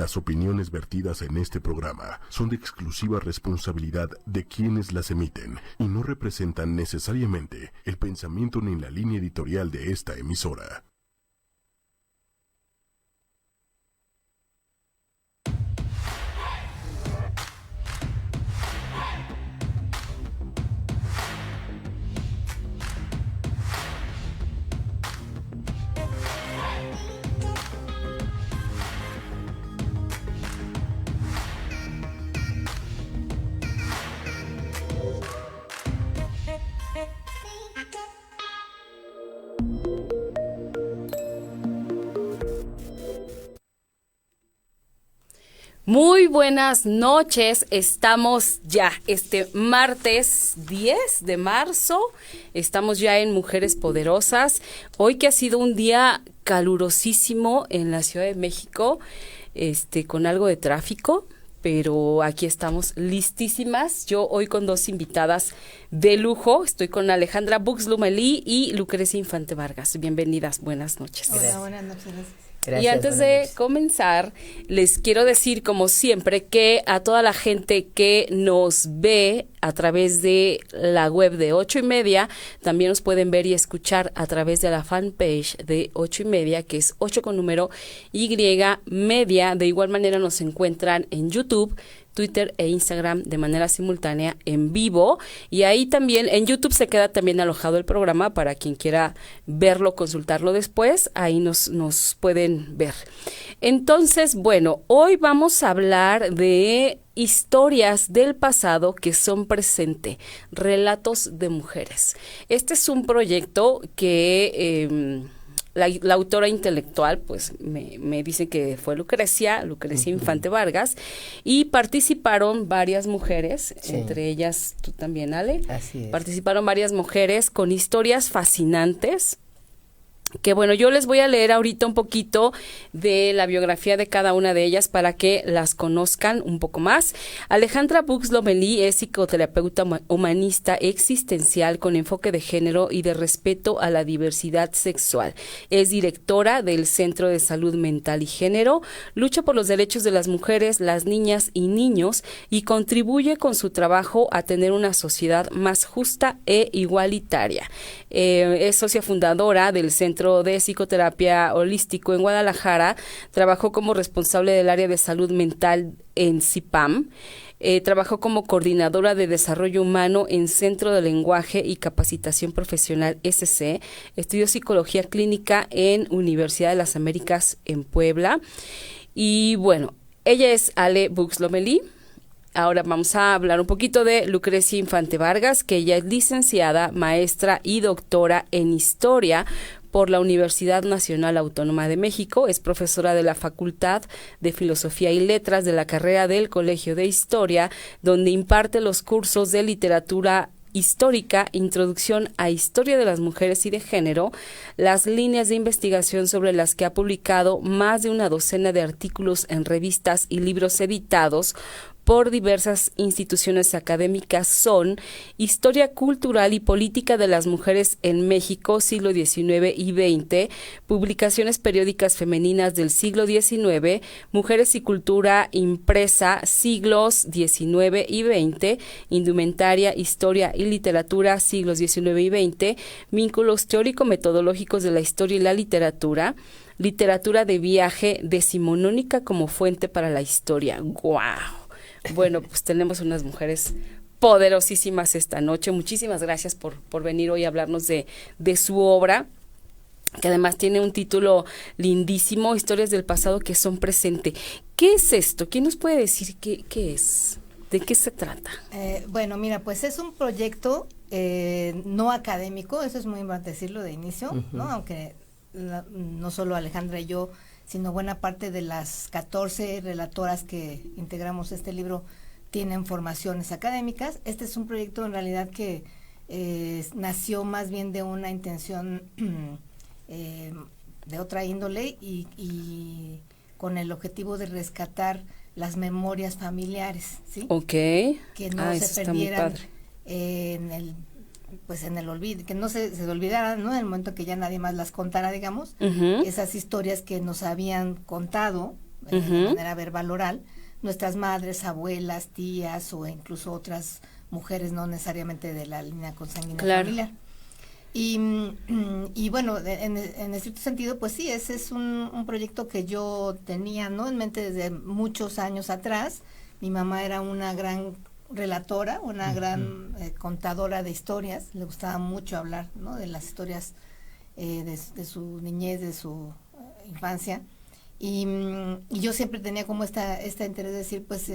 Las opiniones vertidas en este programa son de exclusiva responsabilidad de quienes las emiten y no representan necesariamente el pensamiento ni la línea editorial de esta emisora. Muy buenas noches, estamos ya este martes 10 de marzo, estamos ya en Mujeres Poderosas, hoy que ha sido un día calurosísimo en la Ciudad de México, con algo de tráfico, pero aquí estamos listísimas, yo hoy con dos invitadas de lujo, estoy con Alejandra Bux Lomelí y Lucrecia Infante Vargas, bienvenidas, buenas noches. Hola, buenas noches. Gracias, y antes de comenzar, les quiero decir, como siempre, que a toda la gente que nos ve a través de la web de 8y media, también nos pueden ver y escuchar a través de la fanpage de 8y media, que es 8 con número Y media. De igual manera nos encuentran en YouTube, Twitter e Instagram de manera simultánea en vivo, y ahí también en YouTube se queda también alojado el programa para quien quiera verlo, consultarlo después, ahí nos pueden ver. Entonces, bueno, hoy vamos a hablar de historias del pasado que son presente, relatos de mujeres. Este es un proyecto que la autora intelectual, pues me dice que fue Lucrecia Infante Vargas, y participaron varias mujeres, sí, entre ellas tú también, Ale. Así es. Participaron varias mujeres con historias fascinantes, que bueno, yo les voy a leer ahorita un poquito de la biografía de cada una de ellas para que las conozcan un poco más. Alejandra Bux Lomelí es psicoterapeuta humanista existencial con enfoque de género y de respeto a la diversidad sexual. Es directora del Centro de Salud Mental y Género, lucha por los derechos de las mujeres, las niñas y niños y contribuye con su trabajo a tener una sociedad más justa e igualitaria. Es socia fundadora del Centro de Psicoterapia Holístico en Guadalajara, trabajó como responsable del área de salud mental en CIPAM, trabajó como coordinadora de desarrollo humano en Centro de Lenguaje y Capacitación Profesional SC, estudió psicología clínica en Universidad de las Américas en Puebla, y bueno, ella es Ale Bux Lomelí. Ahora vamos a hablar un poquito de Lucrecia Infante Vargas, que ella es licenciada, maestra y doctora en Historia por la Universidad Nacional Autónoma de México, es profesora de la Facultad de Filosofía y Letras de la carrera del Colegio de Historia, donde imparte los cursos de literatura histórica, introducción a historia de las mujeres y de género, las líneas de investigación sobre las que ha publicado más de una docena de artículos en revistas y libros editados por diversas instituciones académicas son Historia Cultural y Política de las Mujeres en México, siglo XIX y XX, Publicaciones Periódicas Femeninas del siglo XIX, Mujeres y Cultura Impresa, siglos XIX y XX, Indumentaria, Historia y Literatura, siglos XIX y XX, Vínculos teórico-metodológicos de la historia y la literatura, Literatura de viaje decimonónica como fuente para la historia. ¡Guau! Bueno, pues tenemos unas mujeres poderosísimas esta noche. Muchísimas gracias por venir hoy a hablarnos de su obra, que además tiene un título lindísimo, Historias del pasado que son presente. ¿Qué es esto? ¿Quién nos puede decir qué es? ¿De qué se trata? Bueno, mira, pues es un proyecto no académico, eso es muy importante decirlo de inicio, ¿no? Aunque no solo Alejandra y yo, sino buena parte de las 14 relatoras que integramos este libro tienen formaciones académicas. Este es un proyecto en realidad que nació más bien de una intención de otra índole y con el objetivo de rescatar las memorias familiares, ¿sí? Okay. Que no se perdieran en el olvido, que no se olvidaran, ¿no? En el momento que ya nadie más las contara, digamos, esas historias que nos habían contado de manera verbal oral, nuestras madres, abuelas, tías o incluso otras mujeres no necesariamente de la línea consanguínea familiar. Y bueno, en estricto sentido, pues sí, ese es un proyecto que yo tenía, ¿no?, en mente desde muchos años atrás. Mi mamá era una gran relatora, una gran contadora de historias, le gustaba mucho hablar, ¿no?, de las historias de su niñez, de su infancia. Y yo siempre tenía como esta interés de decir, pues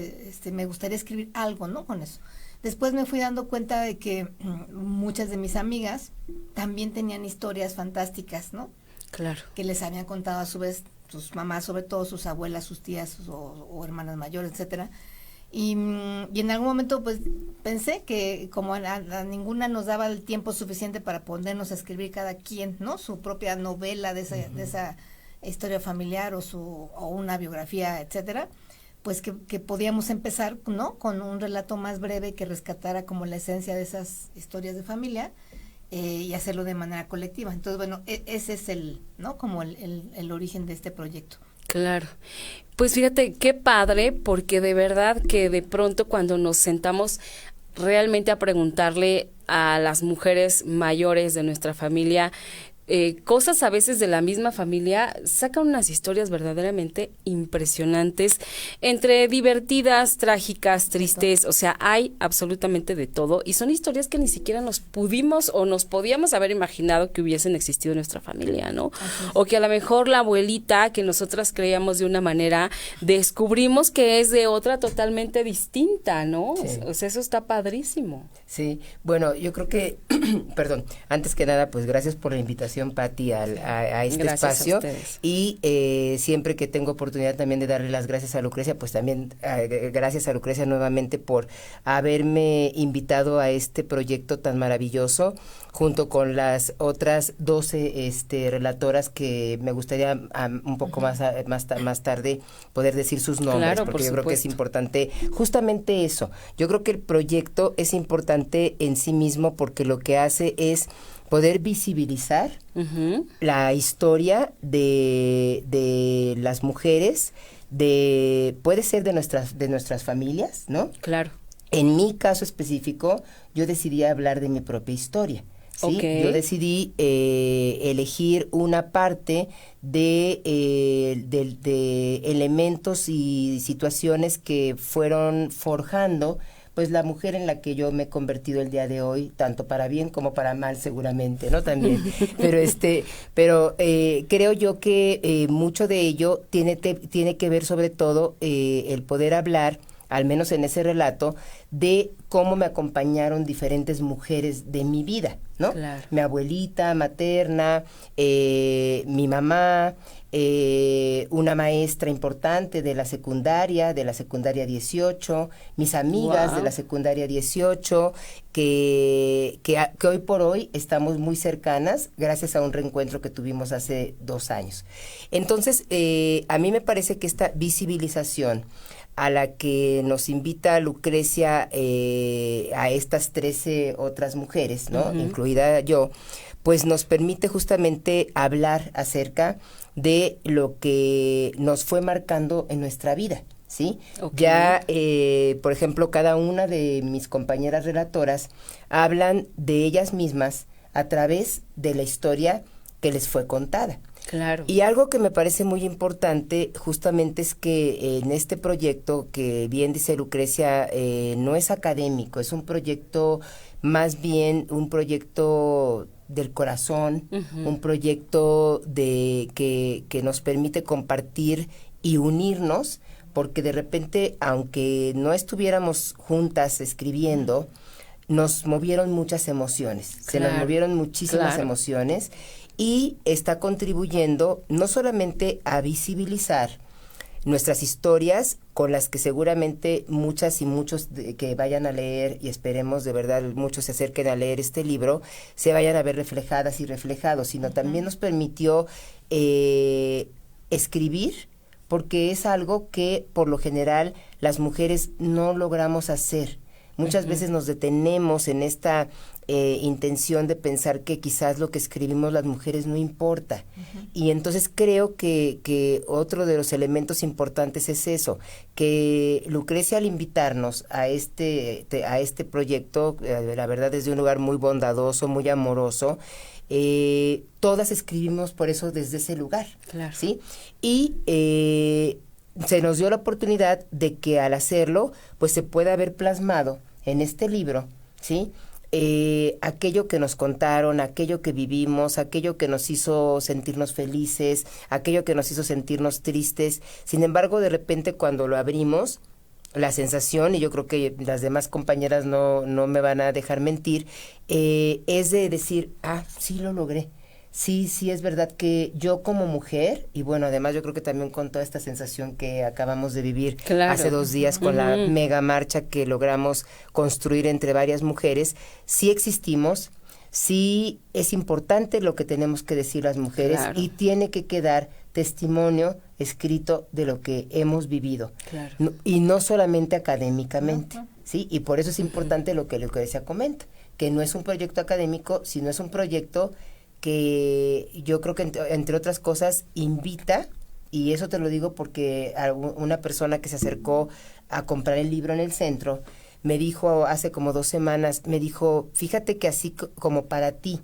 me gustaría escribir algo, ¿no?, con eso. Después me fui dando cuenta de que muchas de mis amigas también tenían historias fantásticas, ¿no? Claro. Que les habían contado a su vez sus mamás, sobre todo sus abuelas, sus tías o hermanas mayores, etcétera. Y en algún momento pues pensé que como a ninguna nos daba el tiempo suficiente para ponernos a escribir cada quien, ¿no?, su propia novela de esa historia familiar o una biografía, etcétera, pues que podíamos empezar, ¿no?, con un relato más breve que rescatara como la esencia de esas historias de familia y hacerlo de manera colectiva. Entonces, bueno, ese es ¿no?, como el origen de este proyecto. Claro. Pues fíjate, qué padre, porque de verdad que de pronto cuando nos sentamos realmente a preguntarle a las mujeres mayores de nuestra familia, cosas a veces de la misma familia, sacan unas historias verdaderamente impresionantes, entre divertidas, trágicas, tristes, o sea, hay absolutamente de todo, y son historias que ni siquiera nos podíamos haber imaginado que hubiesen existido en nuestra familia, ¿no? O que a lo mejor la abuelita, que nosotras creíamos de una manera, descubrimos que es de otra totalmente distinta, ¿no? Sí. O sea, eso está padrísimo. Sí, bueno, yo creo que, perdón, antes que nada, pues gracias por la invitación, Pati, a este gracias espacio. A ustedes. Y siempre que tengo oportunidad también de darle las gracias a Lucrecia, pues también gracias a Lucrecia nuevamente por haberme invitado a este proyecto tan maravilloso, junto con las otras 12 relatoras que me gustaría un poco más tarde poder decir sus nombres, claro, porque yo creo que es importante justamente eso. Yo creo que el proyecto es importante en sí mismo porque lo que hace es poder visibilizar la historia de las mujeres, puede ser de nuestras familias, ¿no? Claro. En mi caso específico, yo decidí hablar de mi propia historia. ¿Sí? Okay. Yo decidí elegir una parte de elementos y situaciones que fueron forjando pues la mujer en la que yo me he convertido el día de hoy, tanto para bien como para mal seguramente, ¿no? También. Pero creo yo que mucho de ello tiene que ver sobre todo el poder hablar, al menos en ese relato, de cómo me acompañaron diferentes mujeres de mi vida, ¿no? Claro. Mi abuelita materna, mi mamá, una maestra importante de la secundaria 18, mis amigas de la secundaria 18, que hoy por hoy estamos muy cercanas gracias a un reencuentro que tuvimos hace 2 años. Entonces, a mí me parece que esta visibilización a la que nos invita Lucrecia a estas 13 otras mujeres, ¿no? Incluida yo, pues nos permite justamente hablar acerca de lo que nos fue marcando en nuestra vida, ¿sí? Okay. Ya, por ejemplo, cada una de mis compañeras relatoras hablan de ellas mismas a través de la historia que les fue contada. Claro. Y algo que me parece muy importante justamente es que en este proyecto, que bien dice Lucrecia, no es académico, es un proyecto, más bien un proyecto del corazón, un proyecto que nos permite compartir y unirnos, porque de repente, aunque no estuviéramos juntas escribiendo, nos movieron muchas emociones, se nos movieron muchísimas emociones, y está contribuyendo no solamente a visibilizar nuestras historias, con las que seguramente muchas y muchos que vayan a leer, y esperemos de verdad muchos se acerquen a leer este libro, se vayan a ver reflejadas y reflejados, sino también nos permitió escribir, porque es algo que por lo general las mujeres no logramos hacer. Muchas veces nos detenemos en esta intención de pensar que quizás lo que escribimos las mujeres no importa. Y entonces creo que otro de los elementos importantes es eso, que Lucrecia, al invitarnos a este proyecto, la verdad desde un lugar muy bondadoso, muy amoroso, todas escribimos por eso desde ese lugar, Claro. ¿sí? Y se nos dio la oportunidad de que al hacerlo, pues se pueda ver plasmado en este libro, ¿sí? Aquello que nos contaron, aquello que vivimos, aquello que nos hizo sentirnos felices, aquello que nos hizo sentirnos tristes. Sin embargo, de repente cuando lo abrimos, la sensación, y yo creo que las demás compañeras no me van a dejar mentir, es de decir, sí lo logré. Sí, es verdad que yo como mujer, y bueno, además yo creo que también con toda esta sensación que acabamos de vivir hace 2 días con la mega marcha que logramos construir entre varias mujeres, sí existimos, sí es importante lo que tenemos que decir las mujeres, Claro. y tiene que quedar testimonio escrito de lo que hemos vivido. Claro. Y no solamente académicamente, ¿sí? Y por eso es importante lo que Lucrecia comenta, que no es un proyecto académico, sino es un proyecto que yo creo que entre otras cosas invita, y eso te lo digo porque una persona que se acercó a comprar el libro en el centro me dijo hace como 2 semanas, me dijo, fíjate que así como para ti,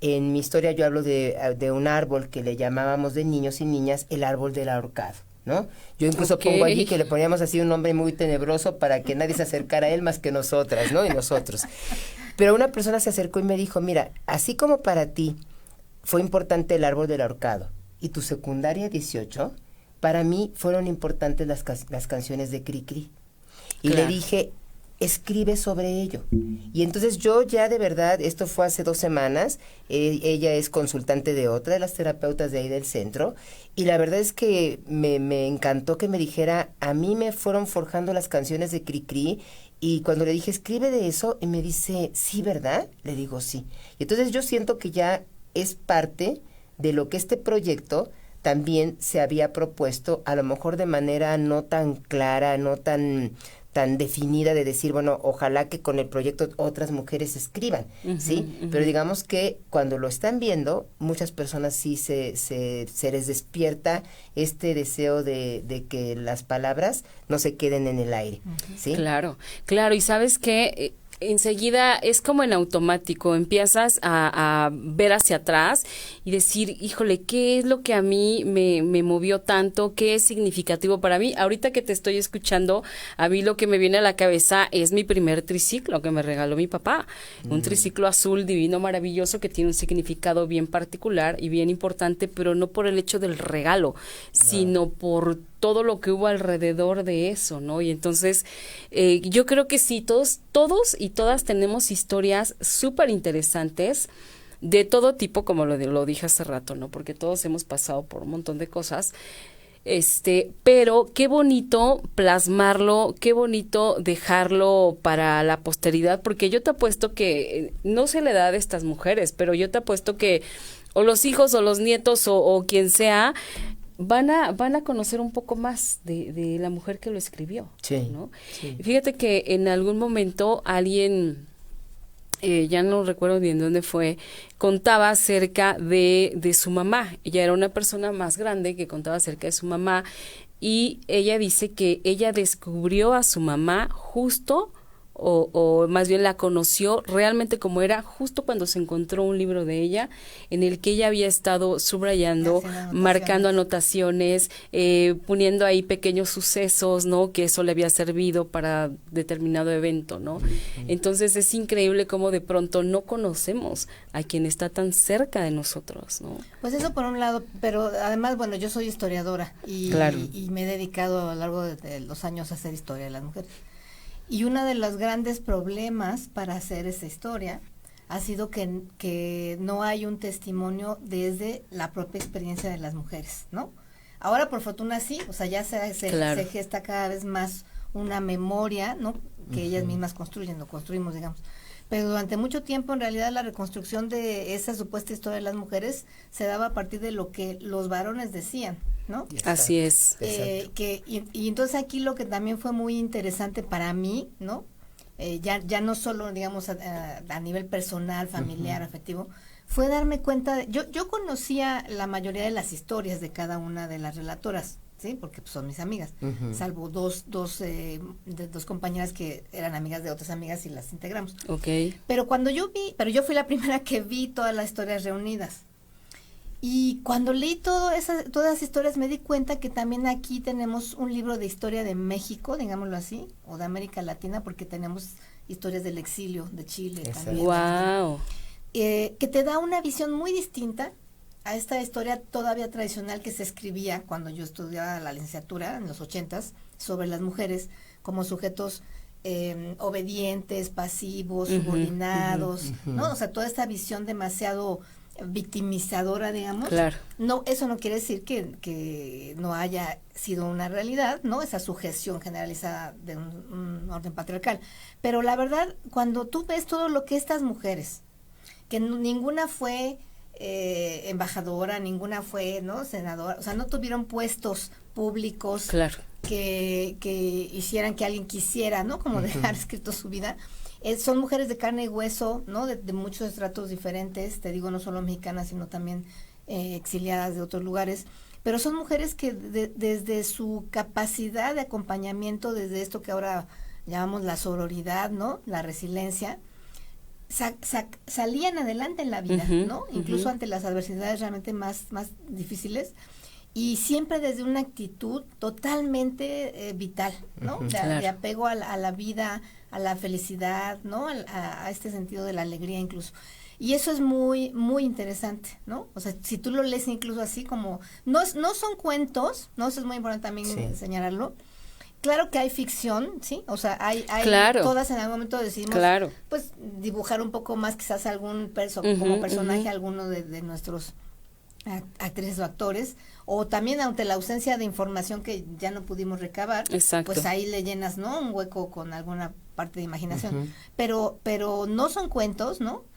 en mi historia yo hablo de un árbol que le llamábamos de niños y niñas el árbol del ahorcado, ¿no? Yo incluso pongo allí que le poníamos así un nombre muy tenebroso para que nadie se acercara a él más que nosotras, ¿no? Y nosotros. Pero una persona se acercó y me dijo, mira, así como para ti fue importante el árbol del ahorcado y tu secundaria 18, para mí fueron importantes las canciones de Cricri. Y Claro. le dije, escribe sobre ello. Y entonces yo ya de verdad, esto fue hace 2 semanas, ella es consultante de otra de las terapeutas de ahí del centro, y la verdad es que me encantó que me dijera, a mí me fueron forjando las canciones de Cricri, y cuando le dije, escribe de eso, y me dice, sí, ¿verdad? Le digo, sí. Y entonces yo siento que ya es parte de lo que este proyecto también se había propuesto, a lo mejor de manera no tan clara, no tan definida, de decir, bueno, ojalá que con el proyecto otras mujeres escriban, ¿sí? Pero digamos que cuando lo están viendo, muchas personas sí se les despierta este deseo de que las palabras no se queden en el aire, ¿sí? Claro, y ¿sabes qué? Enseguida es como en automático, empiezas a ver hacia atrás y decir, híjole, ¿qué es lo que a mí me movió tanto? ¿Qué es significativo para mí? Ahorita que te estoy escuchando, a mí lo que me viene a la cabeza es mi primer triciclo que me regaló mi papá. Un triciclo azul divino, maravilloso, que tiene un significado bien particular y bien importante, pero no por el hecho del regalo, sino por todo lo que hubo alrededor de eso, ¿no? Y entonces, yo creo que sí, todos y todas tenemos historias súper interesantes de todo tipo, como lo dije hace rato, ¿no? Porque todos hemos pasado por un montón de cosas, pero qué bonito plasmarlo, qué bonito dejarlo para la posteridad, porque yo te apuesto que, no sé la edad de estas mujeres, pero yo te apuesto que o los hijos o los nietos o quien sea, van a conocer un poco más de la mujer que lo escribió, Sí, ¿no? sí. Fíjate que en algún momento alguien, ya no recuerdo bien dónde fue, contaba acerca de su mamá. Ella era una persona más grande que contaba acerca de su mamá, y ella dice que ella descubrió a su mamá justo, o más bien la conoció realmente como era, justo cuando se encontró un libro de ella en el que ella había estado subrayando, marcando anotaciones, poniendo ahí pequeños sucesos, ¿no? Que eso le había servido para determinado evento, ¿no? Entonces es increíble cómo de pronto no conocemos a quien está tan cerca de nosotros, ¿no? Pues eso por un lado, pero además, bueno, yo soy historiadora y me he dedicado a lo largo de los años a hacer historia de las mujeres. Y uno de los grandes problemas para hacer esa historia ha sido que no hay un testimonio desde la propia experiencia de las mujeres, ¿no? Ahora, por fortuna, sí, o sea, ya se gesta cada vez más una memoria, ¿no? Que ellas mismas construimos, digamos. Pero durante mucho tiempo, en realidad, la reconstrucción de esa supuesta historia de las mujeres se daba a partir de lo que los varones decían, ¿no? Así es. Y entonces aquí lo que también fue muy interesante para mí, ¿no? ya no solo, digamos, a nivel personal, familiar, afectivo, fue darme cuenta, yo conocía la mayoría de las historias de cada una de las relatoras, ¿sí? Porque pues, son mis amigas, salvo dos compañeras que eran amigas de otras amigas y las integramos. Okay. Pero yo fui la primera que vi todas las historias reunidas. Y cuando leí todas las historias me di cuenta que también aquí tenemos un libro de historia de México, digámoslo así, o de América Latina, porque tenemos historias del exilio de Chile también. Wow. Que te da una visión muy distinta a esta historia todavía tradicional que se escribía cuando yo estudiaba la licenciatura en los 80s sobre las mujeres como sujetos obedientes, pasivos, subordinados, ¿no? O sea, toda esta visión demasiado victimizadora, digamos. Claro. No, eso no quiere decir que no haya sido una realidad, ¿no? Esa sujeción generalizada de un orden patriarcal. Pero la verdad, cuando tú ves todo lo que estas mujeres, que ninguna fue embajadora, ninguna fue, ¿no? Senadora, o sea, no tuvieron puestos públicos Claro. que hicieran que alguien quisiera, ¿no? Como dejar escrito su vida. Son mujeres de carne y hueso, ¿no? De muchos estratos diferentes, te digo, no solo mexicanas, sino también exiliadas de otros lugares, pero son mujeres que desde su capacidad de acompañamiento, desde esto que ahora llamamos la sororidad, ¿no? La resiliencia, salían adelante en la vida, ¿no? Incluso ante las adversidades realmente más difíciles, y siempre desde una actitud totalmente vital, ¿no? De apego a la vida, a la felicidad, ¿no? A este sentido de la alegría incluso. Y eso es muy, muy interesante, ¿no? O sea, si tú lo lees incluso así como, no son cuentos, ¿no? Eso es muy importante también señalarlo. Claro que hay ficción, ¿sí? O sea, hay claro. Todas en algún momento decidimos, claro. pues, dibujar un poco más quizás algún como personaje, alguno de nuestros actrices o actores, o también ante la ausencia de información que ya no pudimos recabar, Exacto. pues ahí le llenas, ¿no? Un hueco con alguna parte de imaginación, pero no son cuentos, ¿no?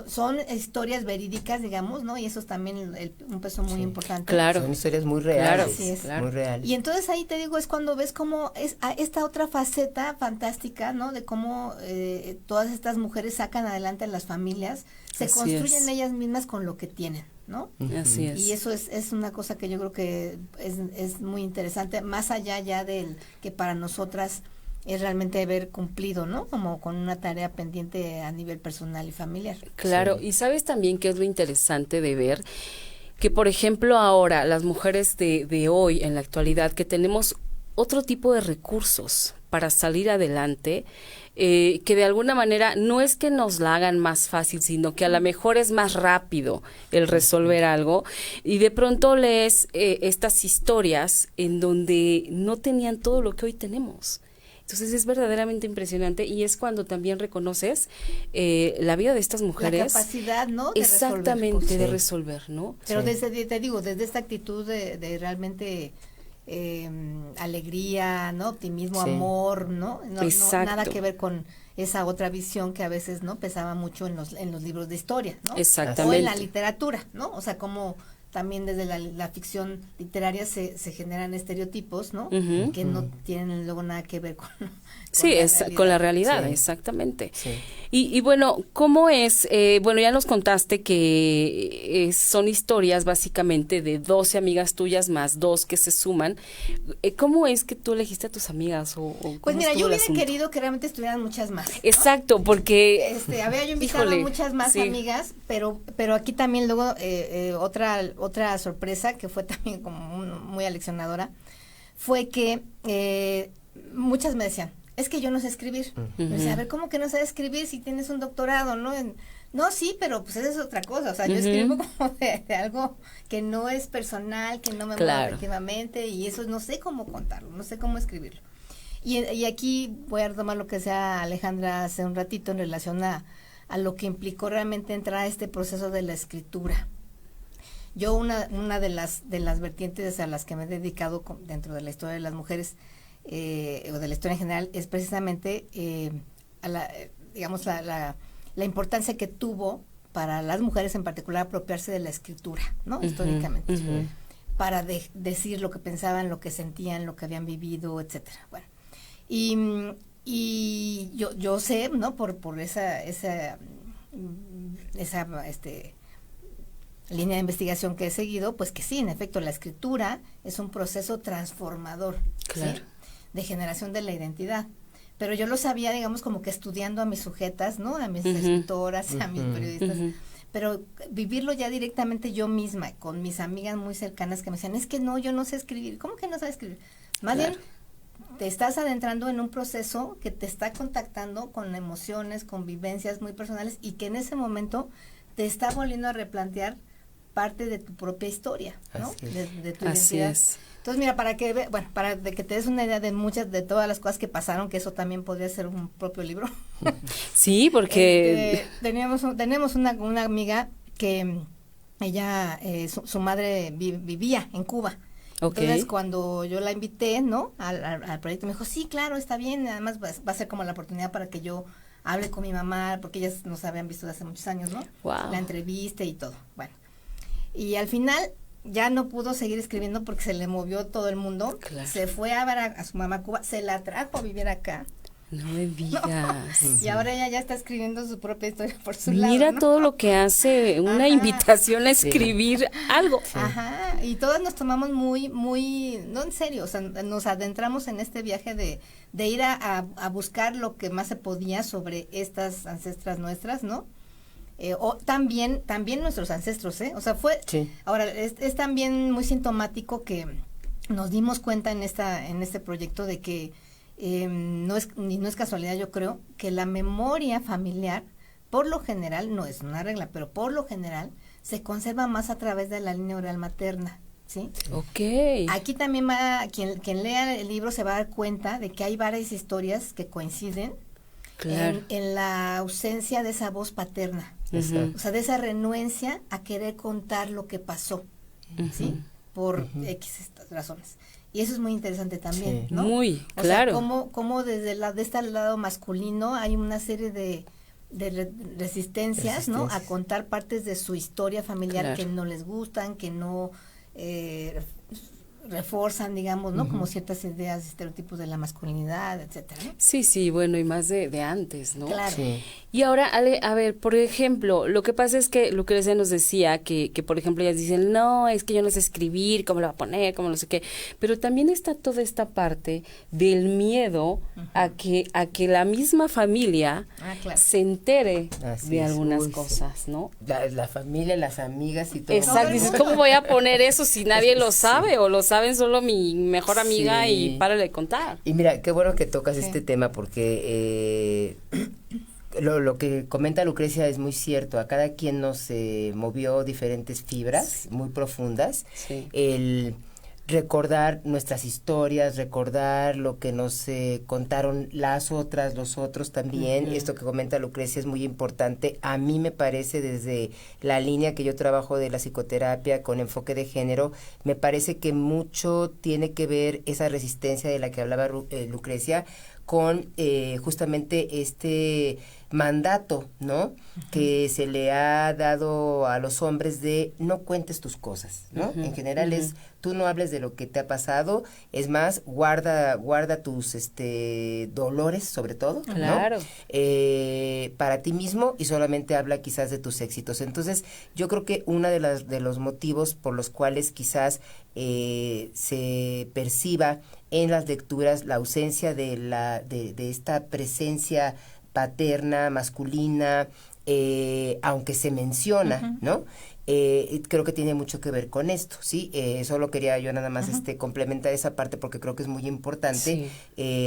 Son historias verídicas, digamos, ¿no? Y eso es también un peso muy importante. Claro. Son historias muy reales. Así es. Muy reales. Y entonces ahí te digo, es cuando ves cómo es esta otra faceta fantástica, ¿no? De cómo todas estas mujeres sacan adelante a las familias, se construyen ellas mismas con lo que tienen, ¿no? Así es. Y eso es una cosa que yo creo que es muy interesante, más allá ya del que para nosotras es realmente haber cumplido, ¿no? Como con una tarea pendiente a nivel personal y familiar. Claro, y sabes también que es lo interesante de ver que, por ejemplo, ahora las mujeres de hoy, en la actualidad, que tenemos otro tipo de recursos para salir adelante, que de alguna manera no es que nos la hagan más fácil, sino que a lo mejor es más rápido el resolver algo, y de pronto lees estas historias en donde no tenían todo lo que hoy tenemos. Entonces es verdaderamente impresionante, y es cuando también reconoces la vida de estas mujeres. La capacidad, ¿no? De exactamente, resolver, de resolver, ¿no? Pero desde esta actitud de realmente alegría, ¿no? Optimismo, amor, ¿no? No nada que ver con esa otra visión que a veces, ¿no? Pesaba mucho en los libros de historia, ¿no? Exactamente. O en la literatura, ¿no? O sea, como también desde la ficción literaria se generan estereotipos, ¿no? Que no tienen luego nada que ver con con la realidad, exactamente. Sí. Y bueno, ¿cómo es? Bueno, ya nos contaste que son historias básicamente de 12 amigas tuyas más 2 que se suman. ¿Cómo es que tú elegiste a tus amigas? Pues mira, yo hubiera querido que realmente estuvieran muchas más, ¿no? Exacto, porque había yo invitado a muchas más amigas, pero aquí también luego otra sorpresa que fue también como muy aleccionadora fue que muchas me decían, es que yo no sé escribir. Me decía, a ver, ¿cómo que no sabes escribir si tienes un doctorado, no? No, sí, pero pues esa es otra cosa. O sea, yo escribo como de algo que no es personal, que no me mueve efectivamente, y eso no sé cómo contarlo, no sé cómo escribirlo. Y aquí voy a retomar lo que decía Alejandra hace un ratito en relación a lo que implicó realmente entrar a este proceso de la escritura. Yo una de las vertientes a las que me he dedicado dentro de la historia de las mujeres o de la historia en general es precisamente a la importancia que tuvo para las mujeres en particular apropiarse de la escritura, ¿no? Históricamente, para decir lo que pensaban, lo que sentían, lo que habían vivido, etcétera. Bueno, y Y yo sé, ¿no? Por esa línea de investigación que he seguido, pues que sí, en efecto, la escritura es un proceso transformador, claro, ¿sí? De generación de la identidad. Pero yo lo sabía, digamos, como que estudiando a mis sujetas, ¿no? A mis escritoras, a mis periodistas. Pero vivirlo ya directamente yo misma, con mis amigas muy cercanas que me decían, es que no, yo no sé escribir. ¿Cómo que no sabes escribir? Más bien, te estás adentrando en un proceso que te está contactando con emociones, con vivencias muy personales y que en ese momento te está volviendo a replantear parte de tu propia historia, ¿no? De tu Así identidad. es. Entonces, mira, para que te des una idea de todas las cosas que pasaron, que eso también podría ser un propio libro. Sí, porque tenemos una amiga que ella, su madre vivía en Cuba. Okay. Entonces, cuando yo la invité, ¿no? Al proyecto, me dijo, sí, claro, está bien, además va a ser como la oportunidad para que yo hable con mi mamá, porque ellas nos habían visto desde hace muchos años, ¿no? Wow. La entreviste y todo. Bueno, y al final ya no pudo seguir escribiendo porque se le movió todo el mundo. Claro. Se fue a ver a su mamá a Cuba, se la trajo a vivir acá. No me digas. No. Y ahora ella ya está escribiendo su propia historia por su lado. Mira ¿no? todo lo que hace, una invitación a escribir algo. Ajá, y todas nos tomamos muy, no en serio, o sea, nos adentramos en este viaje de ir a buscar lo que más se podía sobre estas ancestras nuestras, ¿no? O también nuestros ancestros, ¿eh? O sea, ahora, es también muy sintomático que nos dimos cuenta en este proyecto de que no es casualidad, yo creo, que la memoria familiar, por lo general, no es una regla, pero por lo general, se conserva más a través de la línea oral materna, ¿sí? Ok. Aquí también quien lea el libro se va a dar cuenta de que hay varias historias que coinciden Claro. en la ausencia de esa voz paterna, o sea, de esa renuencia a querer contar lo que pasó, ¿sí? Por X razones. Y eso es muy interesante también, ¿no? Muy, o claro. sea, cómo desde de este lado masculino hay una serie de resistencias, ¿no? A contar partes de su historia familiar que no les gustan, que no reforzan, digamos, ¿no? Como ciertas ideas, estereotipos de la masculinidad, etcétera, ¿no? Sí, bueno, y más de antes, ¿no? Claro. Sí. Y ahora, Ale, a ver, por ejemplo, lo que pasa es que Lucrecia nos decía que por ejemplo, ellas dicen, no, es que yo no sé escribir, cómo lo va a poner, cómo no sé qué, pero también está toda esta parte del miedo a que la misma familia Claro. se entere Así de es. algunas Uy, sí. cosas, ¿no? La familia, las amigas y todo. Exacto, dices, ¿cómo voy a poner eso si nadie lo sabe o lo saben solo mi mejor amiga Sí. y párale de contar? Y mira, qué bueno que tocas este tema porque lo que comenta Lucrecia es muy cierto. A cada quien nos movió diferentes fibras muy profundas. Sí. El recordar nuestras historias, recordar lo que nos contaron las otras, los otros también. Esto que comenta Lucrecia es muy importante. A mí me parece, desde la línea que yo trabajo de la psicoterapia con enfoque de género, me parece que mucho tiene que ver esa resistencia de la que hablaba Lucrecia con justamente este mandato, ¿no? Que se le ha dado a los hombres de no cuentes tus cosas, ¿no? En general es, tú no hables de lo que te ha pasado, es más, guarda tus dolores sobre todo, Claro. ¿no? Para ti mismo y solamente habla quizás de tus éxitos. Entonces, yo creo que uno de los motivos por los cuales quizás se perciba en las lecturas la ausencia de esta presencia paterna, masculina, aunque se menciona, ¿no? Creo que tiene mucho que ver con esto, ¿sí? Solo quería yo nada más complementar esa parte porque creo que es muy importante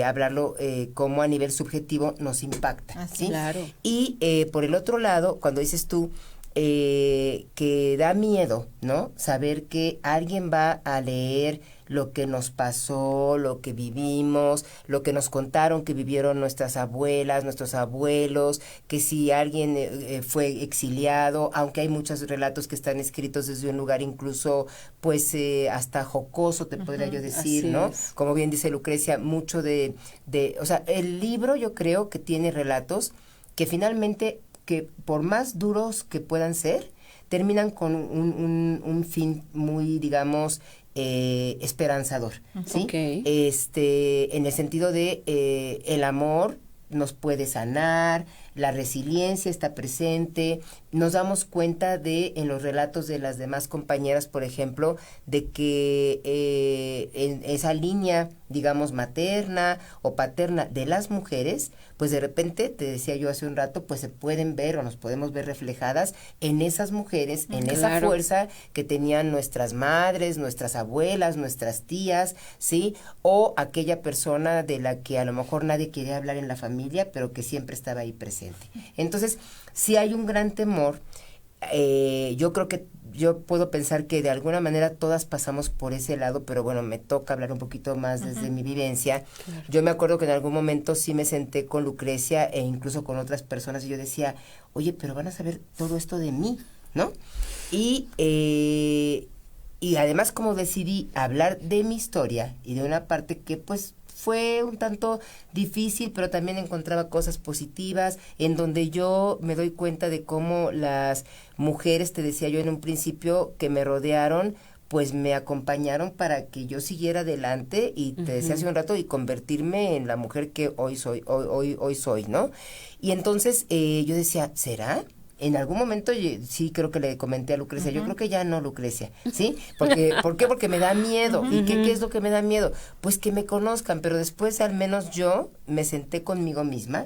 hablarlo cómo a nivel subjetivo nos impacta, ¿sí? Claro. Y por el otro lado, cuando dices tú que da miedo, ¿no? Saber que alguien va a leer lo que nos pasó, lo que vivimos, lo que nos contaron que vivieron nuestras abuelas, nuestros abuelos, que si alguien fue exiliado, aunque hay muchos relatos que están escritos desde un lugar incluso, pues, hasta jocoso, te podría yo decir, así ¿no? es. Como bien dice Lucrecia, mucho o sea, el libro yo creo que tiene relatos que finalmente, que por más duros que puedan ser, terminan con un fin muy, digamos, esperanzador, ¿sí? Okay. En el sentido de el amor nos puede sanar, la resiliencia está presente, nos damos cuenta en los relatos de las demás compañeras, por ejemplo, de que en esa línea, digamos, materna o paterna de las mujeres, pues de repente, te decía yo hace un rato, pues se pueden ver o nos podemos ver reflejadas en esas mujeres, en esa fuerza que tenían nuestras madres, nuestras abuelas, nuestras tías, ¿sí? O aquella persona de la que a lo mejor nadie quería hablar en la familia, pero que siempre estaba ahí presente. Entonces, si hay un gran temor, yo creo que yo puedo pensar que de alguna manera todas pasamos por ese lado, pero bueno, me toca hablar un poquito más desde mi vivencia. Claro. Yo me acuerdo que en algún momento sí me senté con Lucrecia e incluso con otras personas y yo decía, oye, pero van a saber todo esto de mí, ¿no? Y además como decidí hablar de mi historia y de una parte que pues fue un tanto difícil, pero también encontraba cosas positivas, en donde yo me doy cuenta de cómo las mujeres, te decía yo en un principio, que me rodearon, pues me acompañaron para que yo siguiera adelante y te decía hace un rato, y convertirme en la mujer que hoy soy, hoy soy, ¿no? Y entonces yo decía, ¿será? En algún momento sí creo que le comenté a Lucrecia, yo creo que ya no, Lucrecia, ¿sí? ¿Por qué? Porque me da miedo. ¿Y qué es lo que me da miedo? Pues que me conozcan, pero después al menos yo me senté conmigo misma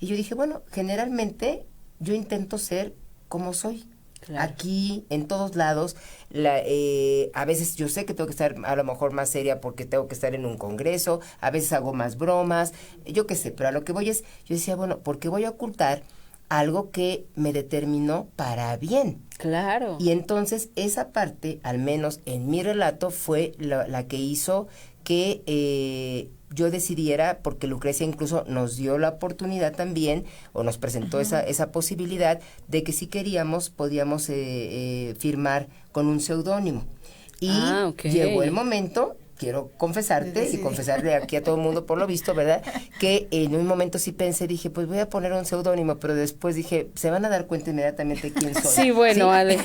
y yo dije, bueno, generalmente yo intento ser como soy. Claro. Aquí, en todos lados, a veces yo sé que tengo que estar a lo mejor más seria porque tengo que estar en un congreso, a veces hago más bromas, yo qué sé, pero a lo que voy es, yo decía, bueno, ¿por qué voy a ocultar algo que me determinó para bien? Claro. Y entonces esa parte, al menos en mi relato, fue la que hizo que yo decidiera, porque Lucrecia incluso nos dio la oportunidad también, o nos presentó esa posibilidad de que si queríamos, podíamos firmar con un seudónimo. Y llegó el momento, quiero confesarte y confesarle aquí a todo el mundo por lo visto, ¿verdad? Que en un momento sí pensé, dije, pues voy a poner un seudónimo, pero después dije, se van a dar cuenta inmediatamente quién soy. Sí, bueno, ¿sí? Ale.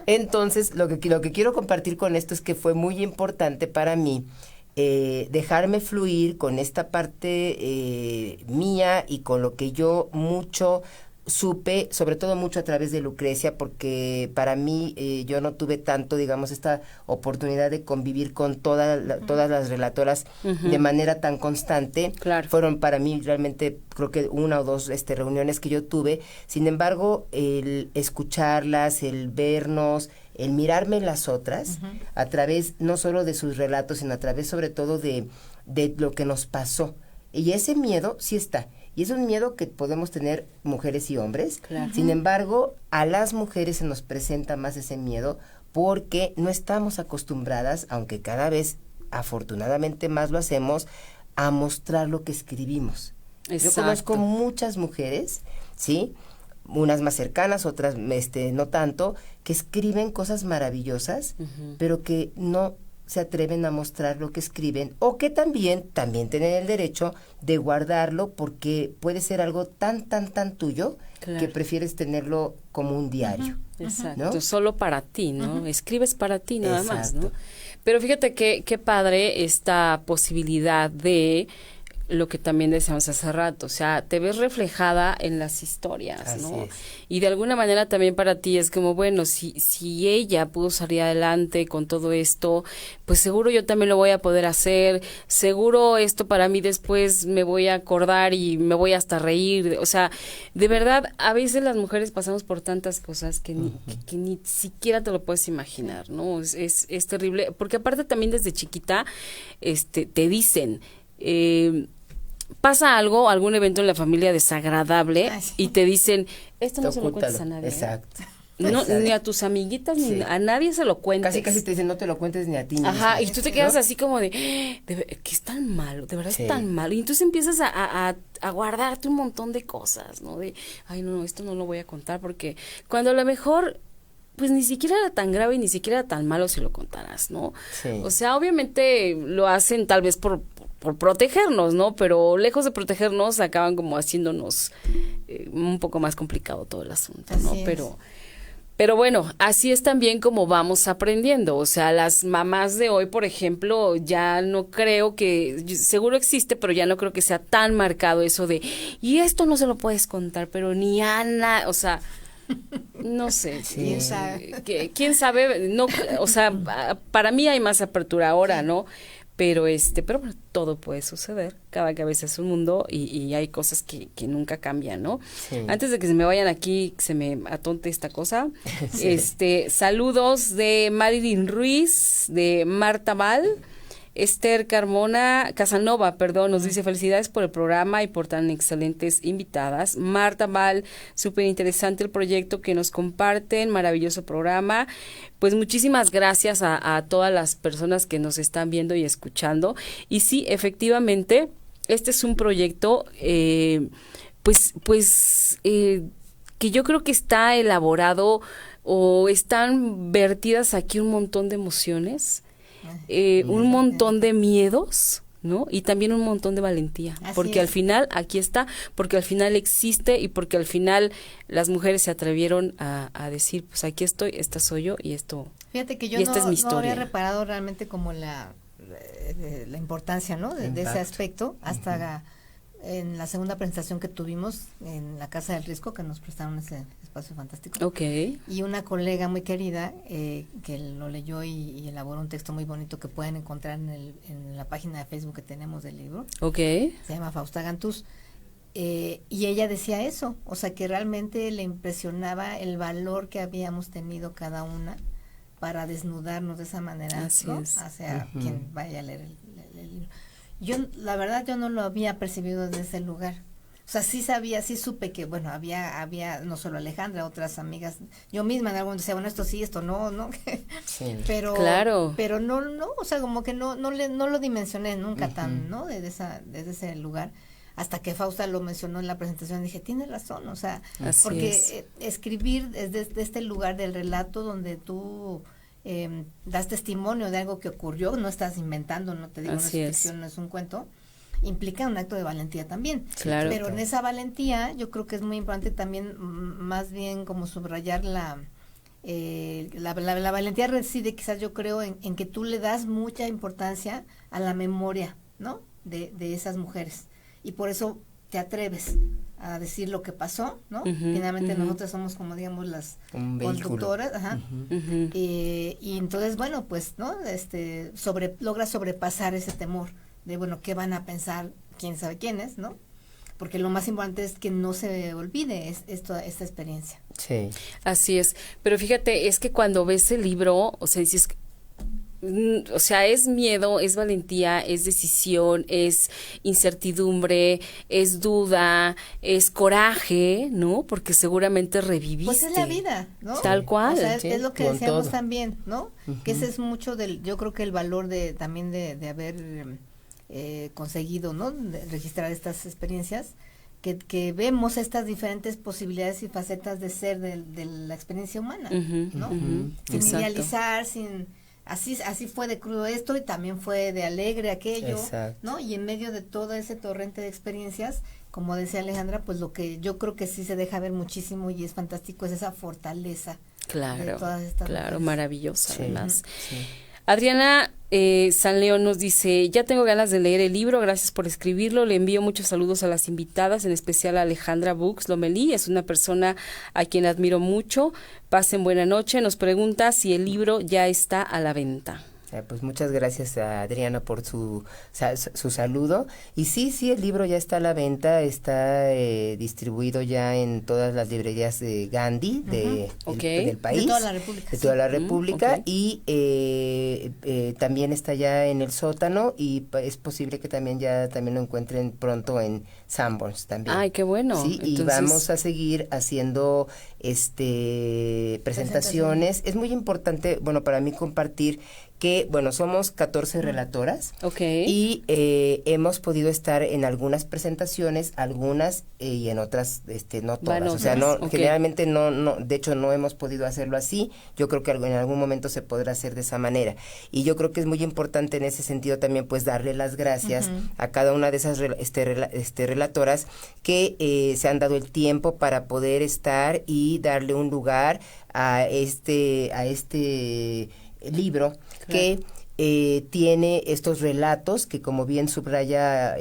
Entonces lo que quiero compartir con esto es que fue muy importante para mí dejarme fluir con esta parte mía y con lo que yo mucho supe, sobre todo mucho a través de Lucrecia, porque para mí yo no tuve tanto, digamos, esta oportunidad de convivir con todas las relatoras de manera tan constante. Claro. Fueron para mí realmente, creo que 1 o 2 reuniones que yo tuve. Sin embargo, el escucharlas, el vernos, el mirarme las otras, a través no solo de sus relatos, sino a través sobre todo de lo que nos pasó. Y ese miedo sí está. Y es un miedo que podemos tener mujeres y hombres. Claro. Sin embargo, a las mujeres se nos presenta más ese miedo porque no estamos acostumbradas, aunque cada vez afortunadamente más lo hacemos, a mostrar lo que escribimos. Exacto. Yo conozco muchas mujeres, ¿sí? Unas más cercanas, otras no tanto, que escriben cosas maravillosas, pero que no se atreven a mostrar lo que escriben, o que también tienen el derecho de guardarlo porque puede ser algo tan tuyo, claro, que prefieres tenerlo como un diario. Exacto, ¿no? Solo para ti, ¿no? Escribes para ti nada Exacto. más, ¿no? Pero fíjate qué padre esta posibilidad de lo que también decíamos hace rato, o sea, te ves reflejada en las historias, así ¿no? Es. Y de alguna manera también para ti es como, bueno, si ella pudo salir adelante con todo esto, pues seguro yo también lo voy a poder hacer, seguro esto para mí después me voy a acordar y me voy hasta reír, o sea, de verdad, a veces las mujeres pasamos por tantas cosas que ni siquiera te lo puedes imaginar, ¿no? Es terrible, porque aparte también desde chiquita, te dicen, pasa algún evento en la familia desagradable y te dicen, esto no se lo cuentes a nadie. Exacto. No, Exacto. ni a tus amiguitas, ni a nadie se lo cuentes. Casi te dicen, no te lo cuentes ni a ti. Ajá, mismo, y tú te quedas ¿no? así como que es tan malo, de verdad es tan malo. Y entonces empiezas a guardarte un montón de cosas, ¿no? De, ay, no, esto no lo voy a contar porque cuando a lo mejor pues ni siquiera era tan grave y ni siquiera era tan malo si lo contaras, ¿no? Sí. O sea, obviamente lo hacen tal vez por protegernos, ¿no? Pero lejos de protegernos acaban como haciéndonos un poco más complicado todo el asunto, ¿no? Así es. Pero bueno, así es también como vamos aprendiendo. O sea, las mamás de hoy, por ejemplo, ya no creo que, seguro existe, pero ya no creo que sea tan marcado eso de, y esto no se lo puedes contar, pero ni Ana, o sea, no sé. ¿Quién sabe? ¿Quién sabe? No, o sea, para mí hay más apertura ahora, ¿no? Pero pero bueno, todo puede suceder, cada cabeza es un mundo y hay cosas que nunca cambian, ¿no? Sí. Antes de que se me vayan aquí, se me atonte esta cosa, saludos de Marilyn Ruiz, de Marta Val, Esther Casanova, nos dice felicidades por el programa y por tan excelentes invitadas. Marta Val, súper interesante el proyecto que nos comparten, maravilloso programa. Pues muchísimas gracias a todas las personas que nos están viendo y escuchando. Y sí, efectivamente, este es un proyecto, que yo creo que está elaborado o están vertidas aquí un montón de emociones. Un montón de miedos, ¿no? Y también un montón de valentía, porque al final aquí está, porque al final existe y porque al final las mujeres se atrevieron a decir, pues aquí estoy, esta soy yo y esto. Fíjate que yo esta es mi historia. No había reparado realmente como la importancia, ¿no? De ese aspecto hasta en la segunda presentación que tuvimos en la Casa del Risco, que nos prestaron ese espacio fantástico. Okay. Y una colega muy querida que lo leyó y elaboró un texto muy bonito que pueden encontrar en la página de Facebook que tenemos del libro. Okay. Se llama Fausta Gantús. Y ella decía eso, o sea que realmente le impresionaba el valor que habíamos tenido cada una para desnudarnos de esa manera, así ¿no? es. Hacia quien vaya a leer el libro. La verdad yo no lo había percibido desde ese lugar. O sea, sí supe que, bueno, había no solo Alejandra, otras amigas, yo misma en algún momento decía, bueno, esto sí, esto no, Sí. pero claro. Pero no, o sea, como que no lo dimensioné nunca tan, ¿no? Desde ese lugar. Hasta que Fausta lo mencionó en la presentación, dije, tiene razón, o sea, así porque es. Escribir desde este lugar del relato donde tú das testimonio de algo que ocurrió, no estás inventando, no te digo, así no es ficción, no es un cuento, implica un acto de valentía también. Claro. Pero en esa valentía yo creo que es muy importante también, más bien como subrayar la valentía reside quizás yo creo en que tú le das mucha importancia a la memoria, ¿no? De esas mujeres. Y por eso te atreves a decir lo que pasó, ¿no? Finalmente nosotros somos como digamos las conductoras, y entonces bueno, pues, ¿no? Logra sobrepasar ese temor de bueno, ¿qué van a pensar? ¿Quién sabe quiénes, no? Porque lo más importante es que no se olvide esta experiencia. Sí. Así es, pero fíjate, es que cuando ves el libro, o sea, dices, o sea, es miedo, es valentía, es decisión, es incertidumbre, es duda, es coraje, ¿no? Porque seguramente reviviste. Pues es la vida, ¿no? Tal cual. O sea, Sí, es lo que con decíamos todo. también, ¿no? Que ese es mucho yo creo que el valor también de haber conseguido, ¿no? De registrar estas experiencias, que vemos estas diferentes posibilidades y facetas de ser de la experiencia humana, ¿no? Sin Exacto. idealizar, así fue de crudo esto y también fue de alegre aquello, Exacto. ¿no? Y en medio de todo ese torrente de experiencias, como decía Alejandra, pues lo que yo creo que sí se deja ver muchísimo y es fantástico es esa fortaleza de Claro, todas estas claro, mujeres. maravillosa Sí. además. Sí. Adriana San León nos dice, ya tengo ganas de leer el libro, gracias por escribirlo, le envío muchos saludos a las invitadas, en especial a Alejandra Bux Lomelí, es una persona a quien admiro mucho, pasen buena noche, nos pregunta si el libro ya está a la venta. Pues muchas gracias a Adriana por su saludo. Y sí, el libro ya está a la venta, está distribuido ya en todas las librerías de Gandhi del país. De toda la República. De toda la República. Okay. Y también está ya en el sótano y es posible que también lo encuentren pronto en Sanborns también. Ay, qué bueno. Sí, entonces, y vamos a seguir haciendo presentaciones. Es muy importante, bueno, para mí compartir que, bueno, somos 14 relatoras. Okay. Y hemos podido estar en algunas presentaciones, algunas y en otras no todas. Bueno, o sea, okay. Generalmente no, de hecho no hemos podido hacerlo así. Yo creo que en algún momento se podrá hacer de esa manera. Y yo creo que es muy importante en ese sentido también pues darle las gracias a cada una de esas relatoras relatoras que se han dado el tiempo para poder estar y darle un lugar a este libro, claro, que tiene estos relatos que, como bien subraya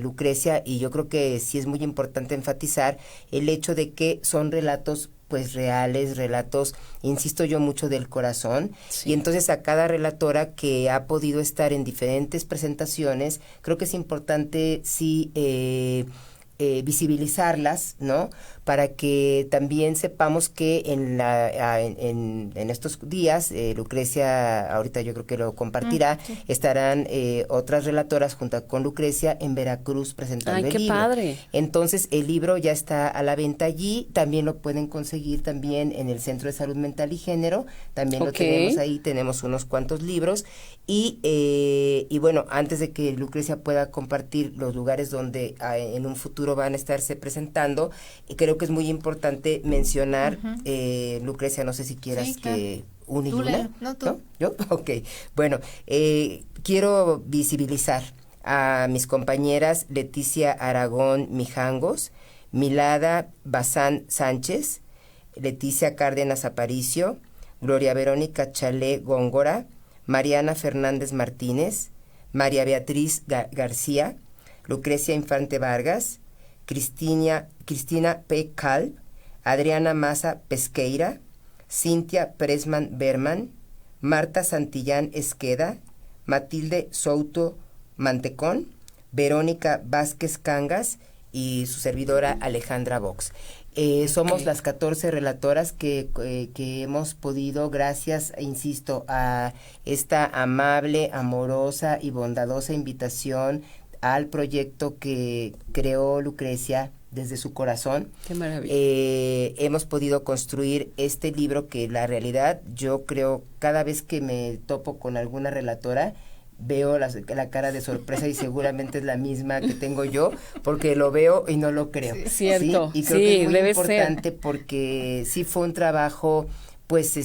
Lucrecia, y yo creo que sí es muy importante enfatizar el hecho de que son relatos pues reales, relatos, insisto yo, mucho del corazón, sí. Y entonces a cada relatora que ha podido estar en diferentes presentaciones, creo que es importante sí visibilizarlas, ¿no? Para que también sepamos que en estos días, Lucrecia, ahorita yo creo que lo compartirá, sí. Estarán otras relatoras junto con Lucrecia en Veracruz presentando el libro. ¡Ay, qué padre! Entonces, el libro ya está a la venta allí, también lo pueden conseguir también en el Centro de Salud Mental y Género, también lo tenemos ahí, tenemos unos cuantos libros, y bueno, antes de que Lucrecia pueda compartir los lugares donde en un futuro van a estarse presentando, creo que es muy importante mencionar, Lucrecia, no sé si quieras sí, claro, que una y una. No, tú. ¿No? ¿Yo? Ok. Bueno, quiero visibilizar a mis compañeras Leticia Aragón Mijangos, Milada Bazán Sánchez, Leticia Cárdenas Aparicio, Gloria Verónica Chalé Góngora, Mariana Fernández Martínez, María Beatriz García, Lucrecia Infante Vargas, Cristina P. Calv, Adriana Maza Pesqueira, Cintia Presman Berman, Marta Santillán Esqueda, Matilde Souto Mantecón, Verónica Vázquez Cangas y su servidora Alejandra Vox. Somos las 14 relatoras que hemos podido, gracias, insisto, a esta amable, amorosa y bondadosa invitación al proyecto que creó Lucrecia desde su corazón. ¡Qué maravilla! Hemos podido construir este libro que la realidad, yo creo, cada vez que me topo con alguna relatora, veo la cara de sorpresa y seguramente es la misma que tengo yo, porque lo veo y no lo creo. Sí, cierto. ¿Sí? Y creo que es muy importante porque sí fue un trabajo pues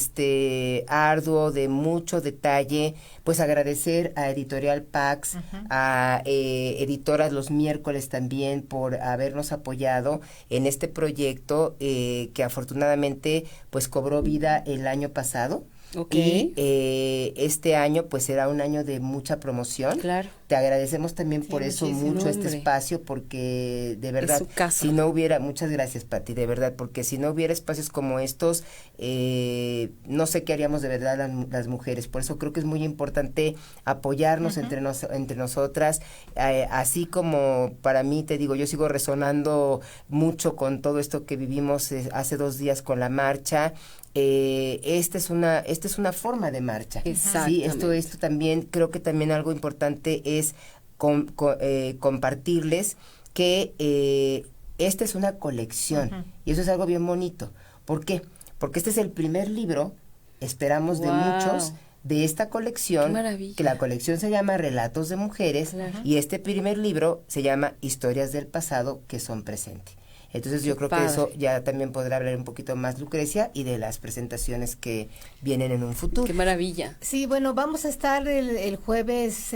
arduo, de mucho detalle, pues agradecer a Editorial Pax, a Editoras Los Miércoles también por habernos apoyado en este proyecto que afortunadamente pues cobró vida el año pasado. Okay. Y este año pues será un año de mucha promoción. Claro. Te agradecemos también por eso mucho este espacio, porque de verdad, si no hubiera, muchas gracias Pati, de verdad, porque si no hubiera espacios como estos, no sé qué haríamos de verdad las mujeres. Por eso creo que es muy importante apoyarnos entre nosotras, así como para mí, te digo, yo sigo resonando mucho con todo esto que vivimos hace 2 días con la marcha. Esta es una forma de marcha. Sí, esto también, creo que también algo importante es compartirles que esta es una colección, y eso es algo bien bonito. ¿Por qué? Porque este es el primer libro, esperamos de muchos, de esta colección, que la colección se llama Relatos de Mujeres, y este primer libro se llama Historias del Pasado que son presente. Entonces yo creo que eso ya también podrá hablar un poquito más Lucrecia y de las presentaciones que vienen en un futuro. ¡Qué maravilla! Sí, bueno, vamos a estar el jueves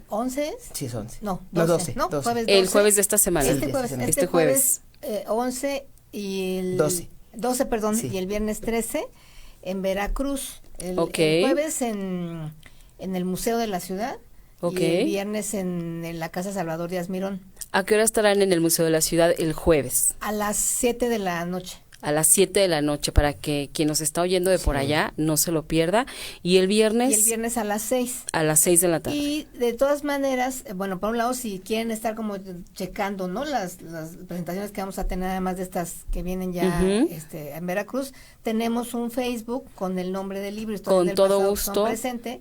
11. Sí, es 11. No, 12. ¿No? 12. Jueves 12. El jueves de esta semana. Este jueves 11 y el 12, perdón, sí. Y el viernes 13 en Veracruz. El jueves en el Museo de la Ciudad. Y el viernes en la Casa Salvador Díaz Mirón. ¿A qué hora estarán en el Museo de la Ciudad el jueves? A las 7 de la noche. A las 7 de la noche, para que quien nos está oyendo de por allá no se lo pierda. Y el viernes... Y el viernes a las 6. A las 6 de la tarde. Y de todas maneras, bueno, por un lado, si quieren estar como checando, ¿no? Las presentaciones que vamos a tener, además de estas que vienen ya en Veracruz, tenemos un Facebook con el nombre del libro. Con del todo gusto. Presente.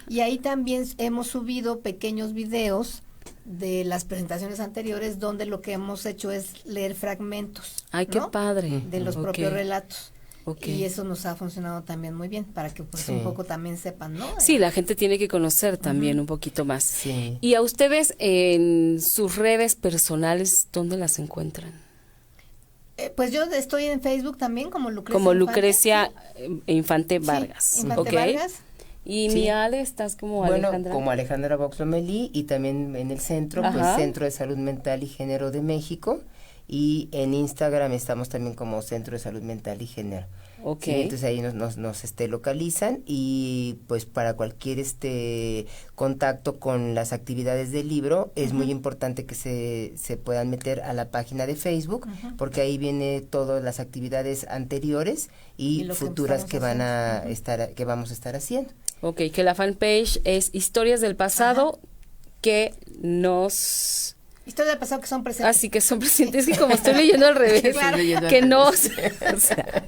Y ahí también hemos subido pequeños videos de las presentaciones anteriores, donde lo que hemos hecho es leer fragmentos. ¡Ay, qué padre! De los propios relatos. Y eso nos ha funcionado también muy bien, para que pues un poco también sepan, ¿no? Sí, la gente tiene que conocer también un poquito más. Sí. Y a ustedes, en sus redes personales, ¿dónde las encuentran? Pues yo estoy en Facebook también como Lucrecia Infante Vargas. Infante Vargas. Y Sí. mi Ale, estás como Bueno, Alejandra. como Alejandra Vox Lomelí, y también en el centro, pues Ajá. Centro de Salud Mental y Género de México, y en Instagram estamos también como Centro de Salud Mental y Género. Ok. Sí, entonces ahí nos localizan, y pues para cualquier contacto con las actividades del libro es muy importante que se puedan meter a la página de Facebook, porque ahí viene todas las actividades anteriores y lo que futuras estamos que van a haciendo. que vamos a estar haciendo. Ok, que la fanpage es Historias del Pasado que nos... Historia del pasado que son presentes. Así que son presentes, que como estoy leyendo al revés, Claro. que nos... o sea,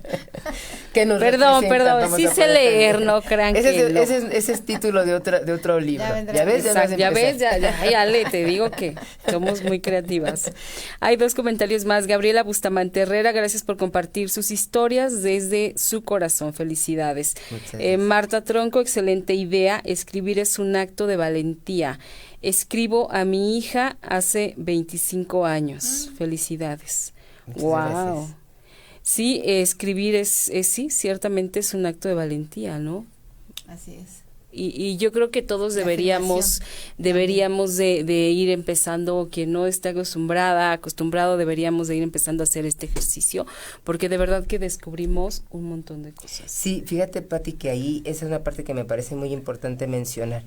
Que nos Perdón, representan, vamos sí a sé poner leer, también. no crean ese que no. ese es título de otro libro. Ya vendrá. ¿Ya ves? Exacto, vas a ya ves, empezar. ya, Ale, te digo que somos muy creativas. Hay 2 comentarios más. Gabriela Bustamante Herrera, gracias por compartir sus historias desde su corazón. Felicidades. Muchas gracias. Marta Tronco, excelente idea. Escribir es un acto de valentía. Escribo a mi hija hace 25 años. Felicidades. Muchas Wow. gracias. Sí, escribir sí, ciertamente es un acto de valentía, ¿no? Así es. Y yo creo que todos La deberíamos de ir empezando, o quien no está acostumbrado, deberíamos de ir empezando a hacer este ejercicio, porque de verdad que descubrimos un montón de cosas. Sí, fíjate, Pati, que ahí esa es una parte que me parece muy importante mencionar.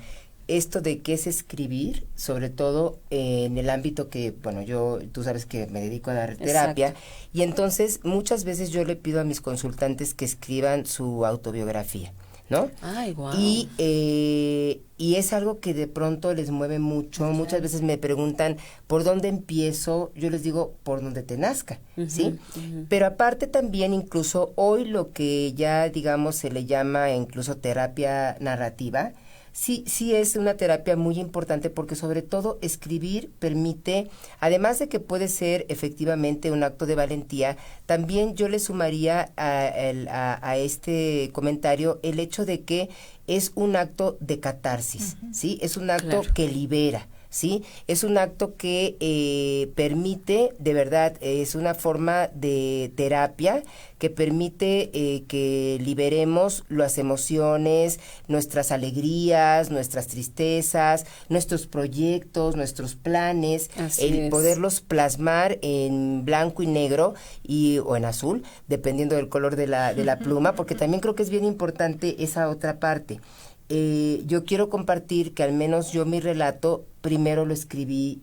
Esto de qué es escribir, sobre todo en el ámbito que, bueno, tú sabes que me dedico a dar terapia, Exacto. y entonces muchas veces yo le pido a mis consultantes que escriban su autobiografía, ¿no? Ay, wow. Y es algo que de pronto les mueve mucho. Muchas veces me preguntan, ¿por dónde empiezo? Yo les digo, por donde te nazca, ¿sí? Pero aparte también, incluso hoy lo que ya, digamos, se le llama incluso terapia narrativa, sí es una terapia muy importante, porque sobre todo escribir permite, además de que puede ser efectivamente un acto de valentía, también yo le sumaría a este comentario el hecho de que es un acto de catarsis, ¿sí? Es un acto Claro. que libera, ¿sí? Es un acto que permite, de verdad, es una forma de terapia que permite que liberemos las emociones, nuestras alegrías, nuestras tristezas, nuestros proyectos, nuestros planes, Así el es. poderlos plasmar en blanco y negro o en azul, dependiendo del color de la pluma, porque también creo que es bien importante esa otra parte. Yo quiero compartir que al menos yo mi relato primero lo escribí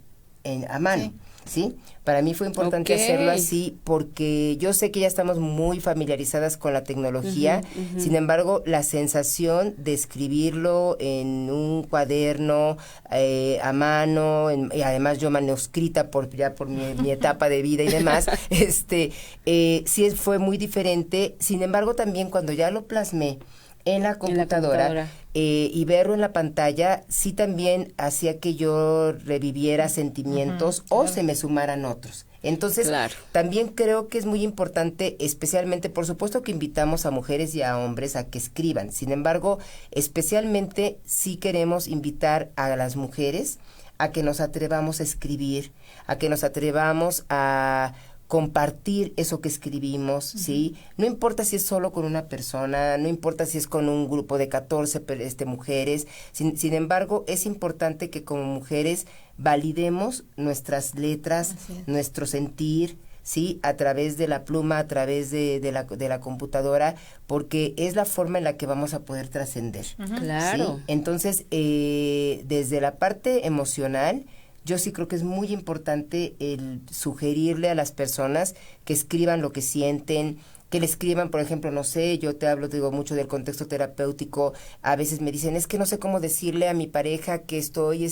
a mano, ¿sí? Para mí fue importante Ok. hacerlo así, porque yo sé que ya estamos muy familiarizadas con la tecnología, sin embargo, la sensación de escribirlo en un cuaderno, a mano, y además yo manuscrita por mi etapa de vida y demás, sí fue muy diferente. Sin embargo, también cuando ya lo plasmé en la computadora, y verlo en la pantalla, sí también hacía que yo reviviera sentimientos o se me sumaran otros. Entonces, Claro. también creo que es muy importante, especialmente, por supuesto que invitamos a mujeres y a hombres a que escriban. Sin embargo, especialmente sí queremos invitar a las mujeres a que nos atrevamos a escribir, a que nos atrevamos a compartir eso que escribimos, ¿sí? No importa si es solo con una persona, no importa si es con un grupo de 14 mujeres, sin embargo, es importante que como mujeres validemos nuestras letras, nuestro sentir, ¿sí? A través de la pluma, a través de la computadora, porque es la forma en la que vamos a poder trascender. Claro. ¿Sí? Entonces, desde la parte emocional, yo sí creo que es muy importante el sugerirle a las personas que escriban lo que sienten, que le escriban, por ejemplo, no sé, yo te digo mucho del contexto terapéutico, a veces me dicen, es que no sé cómo decirle a mi pareja que estoy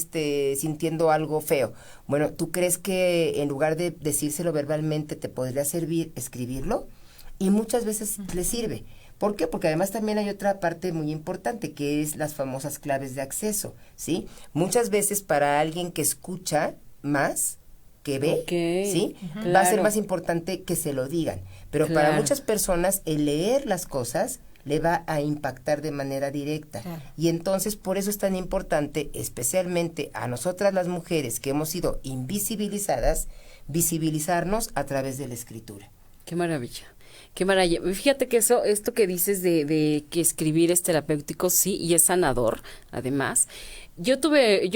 sintiendo algo feo. Bueno, ¿tú crees que en lugar de decírselo verbalmente te podría servir escribirlo? Y muchas veces le sirve. ¿Por qué? Porque además también hay otra parte muy importante, que es las famosas claves de acceso, ¿sí? Muchas veces para alguien que escucha más que ve, ¿sí? Va a ser Claro. más importante que se lo digan. Pero Claro. para muchas personas el leer las cosas le va a impactar de manera directa. Claro. Y entonces por eso es tan importante, especialmente a nosotras las mujeres que hemos sido invisibilizadas, visibilizarnos a través de la escritura. Qué maravilla. Qué maravilla. Fíjate que esto que dices de que escribir es terapéutico, sí, y es sanador, además. Yo tuve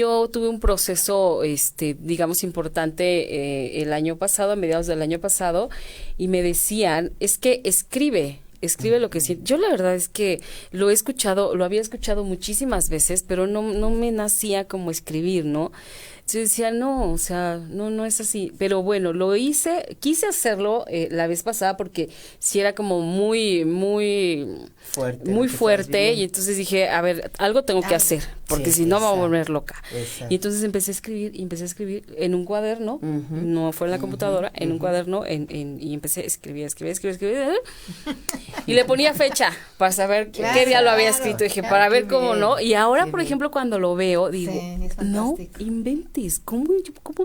un proceso, digamos, importante el año pasado, a mediados del año pasado, y me decían, es que escribe lo que sientes. Yo la verdad es que lo había escuchado muchísimas veces, pero no me nacía como escribir, ¿no? Yo decía, no, o sea, no es así. Pero bueno, quise hacerlo la vez pasada porque sí era como muy fuerte y entonces dije, a ver, algo tengo que hacer, porque si no me voy a volver loca. Exacto. Y entonces empecé a escribir en un cuaderno, no fue en la computadora, en un cuaderno, y empecé a escribir, y le ponía fecha para saber qué día lo había escrito, dije, para ver cómo no, y ahora, por ejemplo, cuando lo veo, digo, no inventes, ¿cómo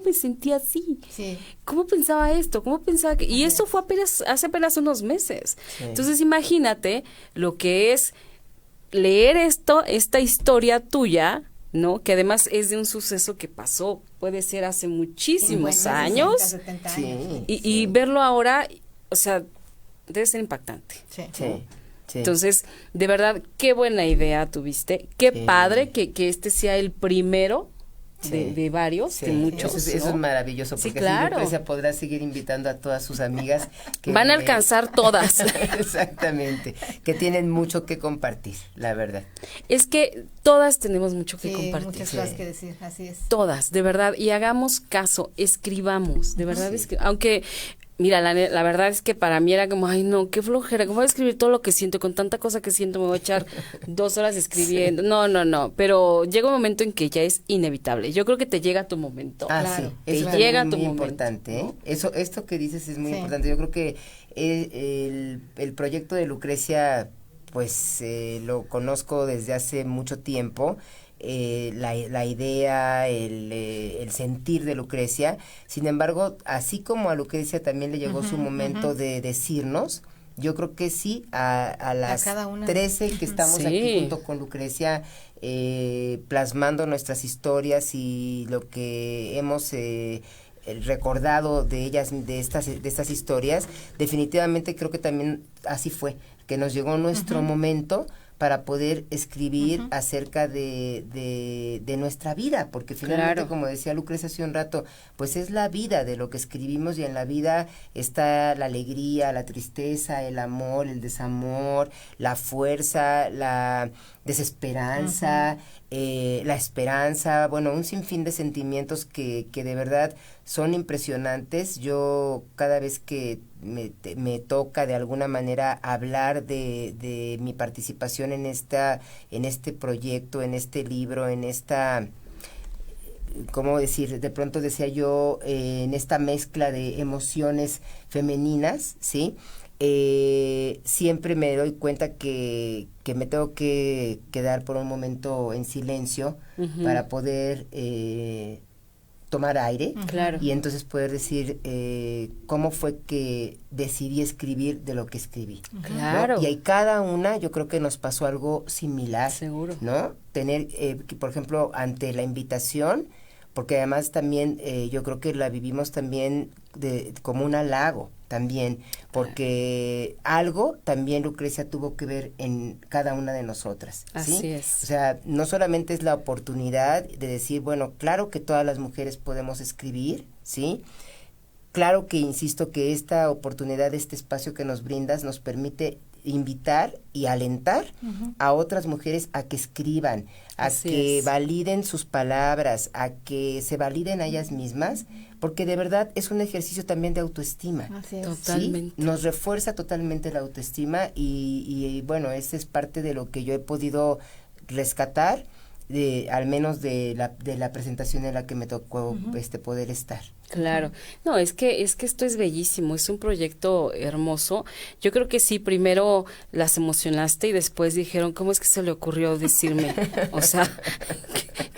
me sentía así? Sí. ¿Cómo pensaba esto? ¿Cómo pensaba que...? Y eso fue hace apenas unos meses. Sí. Entonces, imagínate lo que es leer esta historia tuya, ¿no? Que además es de un suceso que pasó, puede ser hace muchísimos años. 60, 70 años. Y verlo ahora, o sea, debe ser impactante. Sí. Sí. Sí. Entonces, de verdad, qué buena idea tuviste. Qué padre que este sea el primero de varios, de muchos. Eso es maravilloso, porque así Lucrecia podrá seguir invitando a todas sus amigas. Que van a alcanzar todas. Exactamente, que tienen mucho que compartir, la verdad. Es que todas tenemos mucho que compartir. Muchas cosas que decir, así es. Todas, de verdad, y hagamos caso, escribamos, de verdad, aunque... Mira, la verdad es que para mí era como, ay no, qué flojera, ¿cómo voy a escribir todo lo que siento? Con tanta cosa que siento me voy a echar 2 horas escribiendo. No, pero llega un momento en que ya es inevitable. Yo creo que te llega tu momento. Claro, sí, te llega tu momento. Importante, ¿eh? Esto que dices es muy importante. Yo creo que el proyecto de Lucrecia, pues lo conozco desde hace mucho tiempo. La idea, el sentir de Lucrecia. Sin embargo, así como a Lucrecia también le llegó su momento de decirnos, yo creo que sí, a las 13 que estamos aquí junto con Lucrecia, plasmando nuestras historias y lo que hemos recordado de ellas, de estas historias, definitivamente creo que también así fue, que nos llegó nuestro momento para poder escribir acerca de nuestra vida, porque finalmente, como decía Lucrecia hace un rato, pues es la vida de lo que escribimos, y en la vida está la alegría, la tristeza, el amor, el desamor, la fuerza, la desesperanza, la esperanza, bueno, un sinfín de sentimientos que de verdad son impresionantes. Yo cada vez que me toca de alguna manera hablar de mi participación en este proyecto, en este libro, en esta, ¿cómo decir? De pronto decía yo, en esta mezcla de emociones femeninas, ¿sí? Siempre me doy cuenta que me tengo que quedar por un momento en silencio para poder tomar aire y entonces poder decir cómo fue que decidí escribir de lo que escribí. Claro. ¿No? Y ahí cada una, yo creo que nos pasó algo similar. Seguro. ¿No? Tener, por ejemplo, ante la invitación, porque además también yo creo que la vivimos también como un halago también, porque algo también Lucrecia tuvo que ver en cada una de nosotras. ¿Sí? Así es. O sea, no solamente es la oportunidad de decir, bueno, claro que todas las mujeres podemos escribir, ¿sí? Claro que insisto que esta oportunidad, este espacio que nos brindas, nos permite invitar y alentar a otras mujeres a que escriban, a que validen sus palabras, a que se validen a ellas mismas, porque de verdad es un ejercicio también de autoestima. Así es. Totalmente. ¿Sí? Nos refuerza totalmente la autoestima y bueno, ese es parte de lo que yo he podido rescatar, al menos de la presentación en la que me tocó poder estar. Claro, no, es que esto es bellísimo, es un proyecto hermoso. Yo creo que sí, primero las emocionaste y después dijeron, ¿cómo es que se le ocurrió decirme? O sea,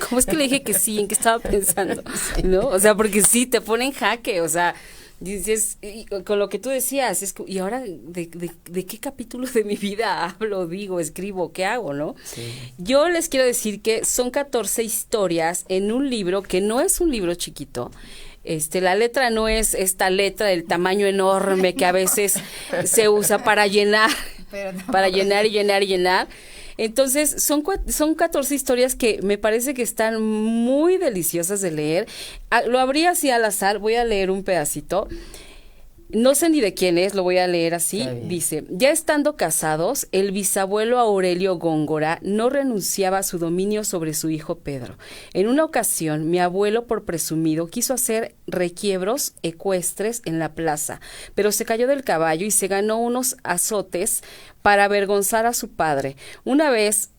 ¿cómo es que le dije que sí? ¿En qué estaba pensando? ¿No? O sea, porque sí, te pone en jaque, o sea, dices, con lo que tú decías, y ahora, ¿de qué capítulo de mi vida hablo, digo, escribo, qué hago, no? Sí. Yo les quiero decir que son 14 historias en un libro que no es un libro chiquito. La letra no es esta letra del tamaño enorme que a veces se usa para llenar, para llenar y llenar y llenar. Entonces, son 14 historias que me parece que están muy deliciosas de leer. Lo abrí así al azar, voy a leer un pedacito. No sé ni de quién es, lo voy a leer así. Dice, ya estando casados, el bisabuelo Aurelio Góngora no renunciaba a su dominio sobre su hijo Pedro. En una ocasión, mi abuelo, por presumido, quiso hacer requiebros ecuestres en la plaza, pero se cayó del caballo y se ganó unos azotes para avergonzar a su padre. Una vez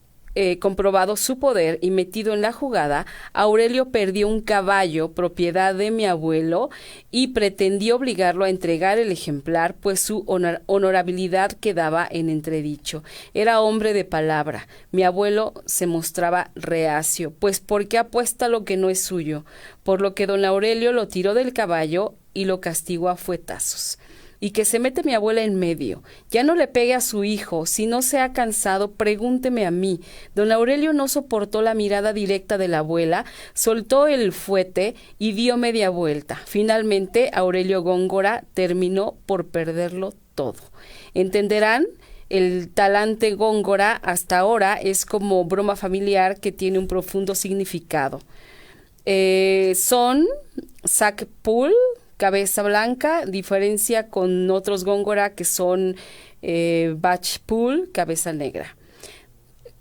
comprobado su poder y metido en la jugada, Aurelio perdió un caballo, propiedad de mi abuelo, y pretendió obligarlo a entregar el ejemplar, pues su honorabilidad quedaba en entredicho. Era hombre de palabra. Mi abuelo se mostraba reacio, pues ¿por qué apuesta lo que no es suyo? Por lo que don Aurelio lo tiró del caballo y lo castigó a fuetazos. Y que se mete mi abuela en medio. Ya no le pegue a su hijo. Si no se ha cansado, pregúnteme a mí. Don Aurelio no soportó la mirada directa de la abuela, soltó el fuete y dio media vuelta. Finalmente, Aurelio Góngora terminó por perderlo todo. Entenderán, el talante Góngora hasta ahora es como broma familiar que tiene un profundo significado. Son Sac-Pool, cabeza blanca, diferencia con otros Góngora que son Bach-Pool, cabeza negra.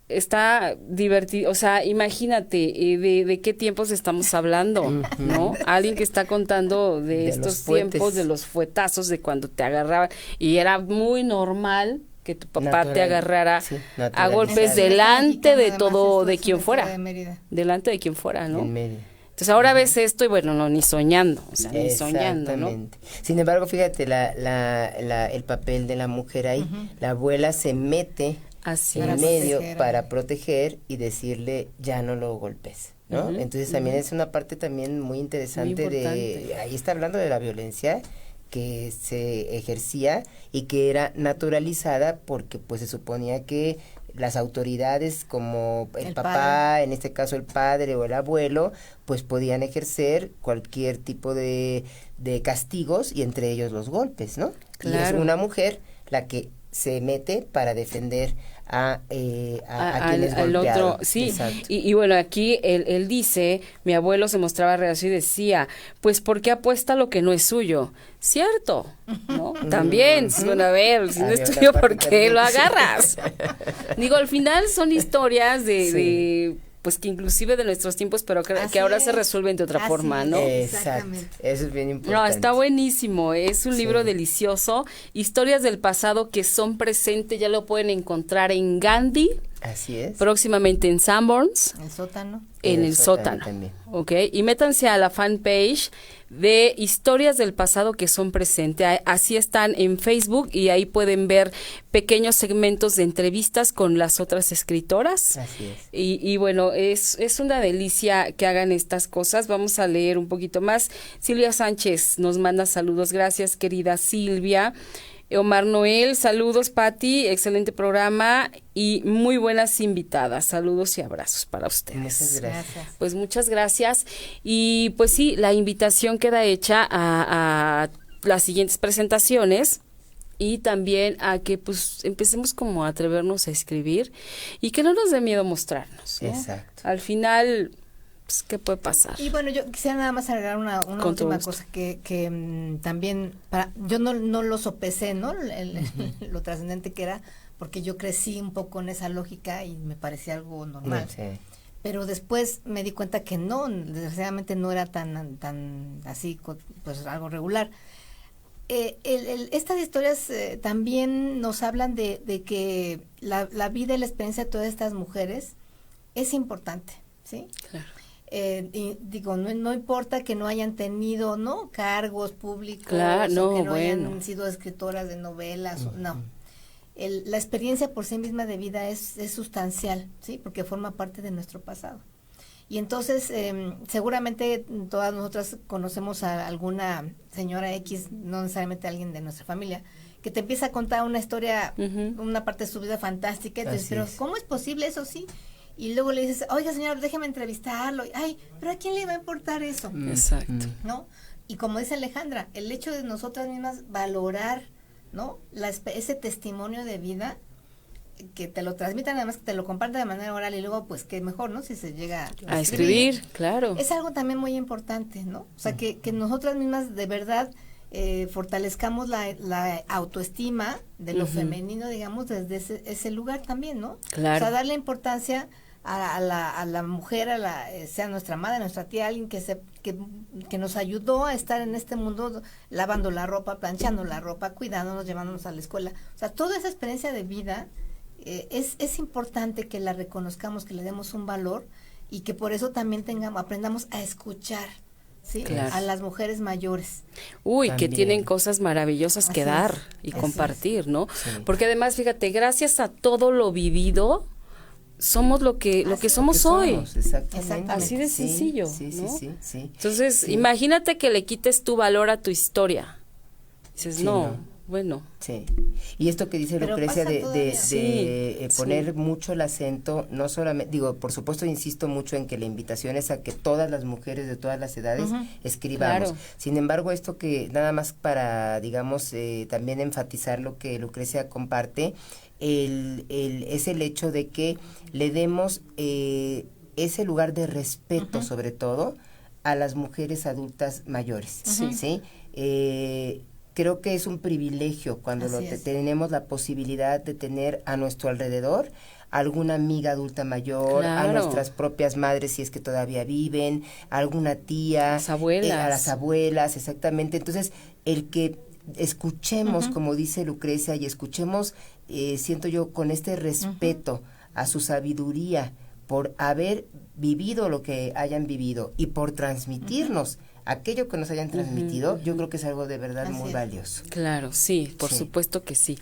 Está divertido, o sea, imagínate de qué tiempos estamos hablando, ¿no? Alguien que está contando de estos tiempos, de los fuetazos, de cuando te agarraban, y era muy normal que tu papá te agarrara a golpes delante de todo, de quien fuera, delante de quien fuera, ¿no? En medio. Entonces ahora ves esto y bueno, no, ni soñando, o sea, ni soñando, ¿no? Sin embargo, fíjate, el papel de la mujer ahí, la abuela se mete en medio para proteger y decirle, ya no lo golpes, ¿no? Entonces también es una parte también muy interesante ahí está hablando de la violencia que se ejercía y que era naturalizada porque pues se suponía que las autoridades como el papá, padre, en este caso el padre o el abuelo, pues podían ejercer cualquier tipo de castigos y entre ellos los golpes, ¿no? Claro. Y es una mujer la que se mete para defender a quienes al otro, sí, y bueno, aquí él dice, mi abuelo se mostraba reacio y decía, pues ¿por qué apuesta lo que no es suyo? Cierto, ¿no? También, bueno, a ver, si no es tuyo, ¿por qué lo agarras? Digo, al final son historias de pues que inclusive de nuestros tiempos, pero que ahora se resuelven de otra forma, ¿no? Exactamente. Eso es bien importante. No, está buenísimo, es un libro delicioso, historias del pasado que son presentes, ya lo pueden encontrar en Gandhi. Así es. Próximamente en Sanborns. El sótano. En el sótano. También. Ok, y métanse a la fanpage de historias del pasado que son presentes. Así están en Facebook y ahí pueden ver pequeños segmentos de entrevistas con las otras escritoras. Así es. Y bueno, es una delicia que hagan estas cosas. Vamos a leer un poquito más. Silvia Sánchez nos manda saludos. Gracias, querida Silvia. Omar Noel, saludos, Pati, excelente programa y muy buenas invitadas. Saludos y abrazos para ustedes. Muchas gracias. Pues muchas gracias. Y pues sí, la invitación queda hecha a las siguientes presentaciones y también a que pues empecemos como a atrevernos a escribir y que no nos dé miedo mostrarnos, ¿no? Exacto. Al final, pues, ¿qué puede pasar? Y bueno, yo quisiera nada más agregar una última cosa que también, yo no lo sopesé, ¿no? Lo trascendente que era, porque yo crecí un poco en esa lógica y me parecía algo normal. Sí. Pero después me di cuenta que no, desgraciadamente no era tan así, pues algo regular. Estas historias también nos hablan de que la vida y la experiencia de todas estas mujeres es importante, ¿sí? Claro. Y digo, no importa que no hayan tenido, ¿no? Cargos públicos, claro, o que no hayan sido escritoras de novelas, no. La experiencia por sí misma de vida es sustancial, ¿sí? Porque forma parte de nuestro pasado. Y entonces, seguramente todas nosotras conocemos a alguna señora X, no necesariamente alguien de nuestra familia, que te empieza a contar una historia, una parte de su vida fantástica, y entonces, pero ¿cómo es posible eso? Sí. Y luego le dices, oiga señor, déjeme entrevistarlo. Ay, pero ¿a quién le va a importar eso? Exacto. ¿No? Y como dice Alejandra, el hecho de nosotras mismas valorar, ¿no? Ese testimonio de vida, que te lo transmitan, además que te lo compartan de manera oral y luego pues que mejor, ¿no? Si se llega a escribir, claro. Es algo también muy importante, ¿no? O sea, que nosotras mismas de verdad fortalezcamos la autoestima de lo femenino, digamos, desde ese lugar también, ¿no? Claro. O sea, darle importancia a la mujer, sea nuestra madre, nuestra tía, alguien que nos ayudó a estar en este mundo, lavando la ropa, planchando la ropa, cuidándonos, llevándonos a la escuela. O sea, toda esa experiencia de vida es importante que la reconozcamos, que le demos un valor y que por eso también aprendamos a escuchar, ¿sí? Claro. A las mujeres mayores. Uy, También. que tienen cosas maravillosas que dar y compartir, ¿no? Sí. Porque además, fíjate, gracias a todo lo vivido, somos lo que somos hoy. Exactamente. Así de Sí, sencillo, sí, ¿no? sí. Entonces, Sí. imagínate que le quites tu valor a tu historia. Dices, Sí, no, no. bueno. Sí, y esto que dice Pero Lucrecia pasa todavía. Sí, poner sí. mucho el acento, no solamente, digo, por supuesto insisto mucho en que la invitación es a que todas las mujeres de todas las edades escribamos. Claro. Sin embargo, esto que nada más para, digamos, también enfatizar lo que Lucrecia comparte, es el hecho de que le demos ese lugar de respeto, sobre todo, a las mujeres adultas mayores, ¿sí? Creo que es un privilegio cuando tenemos la posibilidad de tener a nuestro alrededor alguna amiga adulta mayor, Claro. a nuestras propias madres si es que todavía viven, a alguna tía, Las abuelas. a las abuelas, exactamente. Entonces, el que escuchemos, como dice Lucrecia, y escuchemos, siento yo, con este respeto a su sabiduría por haber vivido lo que hayan vivido y por transmitirnos aquello que nos hayan transmitido, yo creo que es algo de verdad muy valioso. Claro, sí, por Sí. supuesto que sí.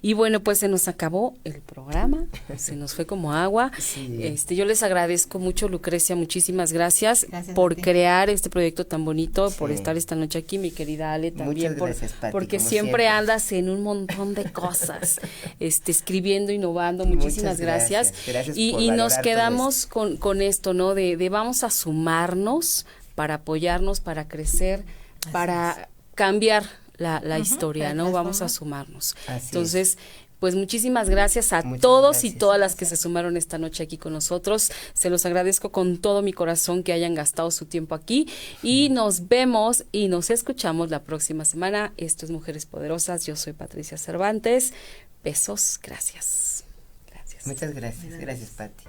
Y bueno, pues se nos acabó el programa, se nos fue como agua. Sí. Yo les agradezco mucho, Lucrecia, muchísimas gracias, Gracias por a ti. crear este proyecto tan bonito, por Sí. estar esta noche aquí, mi querida Ale, también Muchas gracias, Pati, porque como siempre andas en un montón de cosas, escribiendo, innovando. Muchísimas Muchas gracias. Gracias Y por nos valorar todo quedamos con esto, ¿no? De vamos a sumarnos para apoyarnos, para crecer, para cambiar la historia, para ¿no? Vamos a transformar. sumarnos. Así Entonces, pues muchísimas gracias a Muchas todos y gracias. todas las que se sumaron esta noche aquí con nosotros. Se los agradezco con todo mi corazón que hayan gastado su tiempo aquí y nos vemos y nos escuchamos la próxima semana. Esto es Mujeres Poderosas. Yo soy Patricia Cervantes. Besos, gracias. Gracias. Muchas gracias. Gracias, Pati.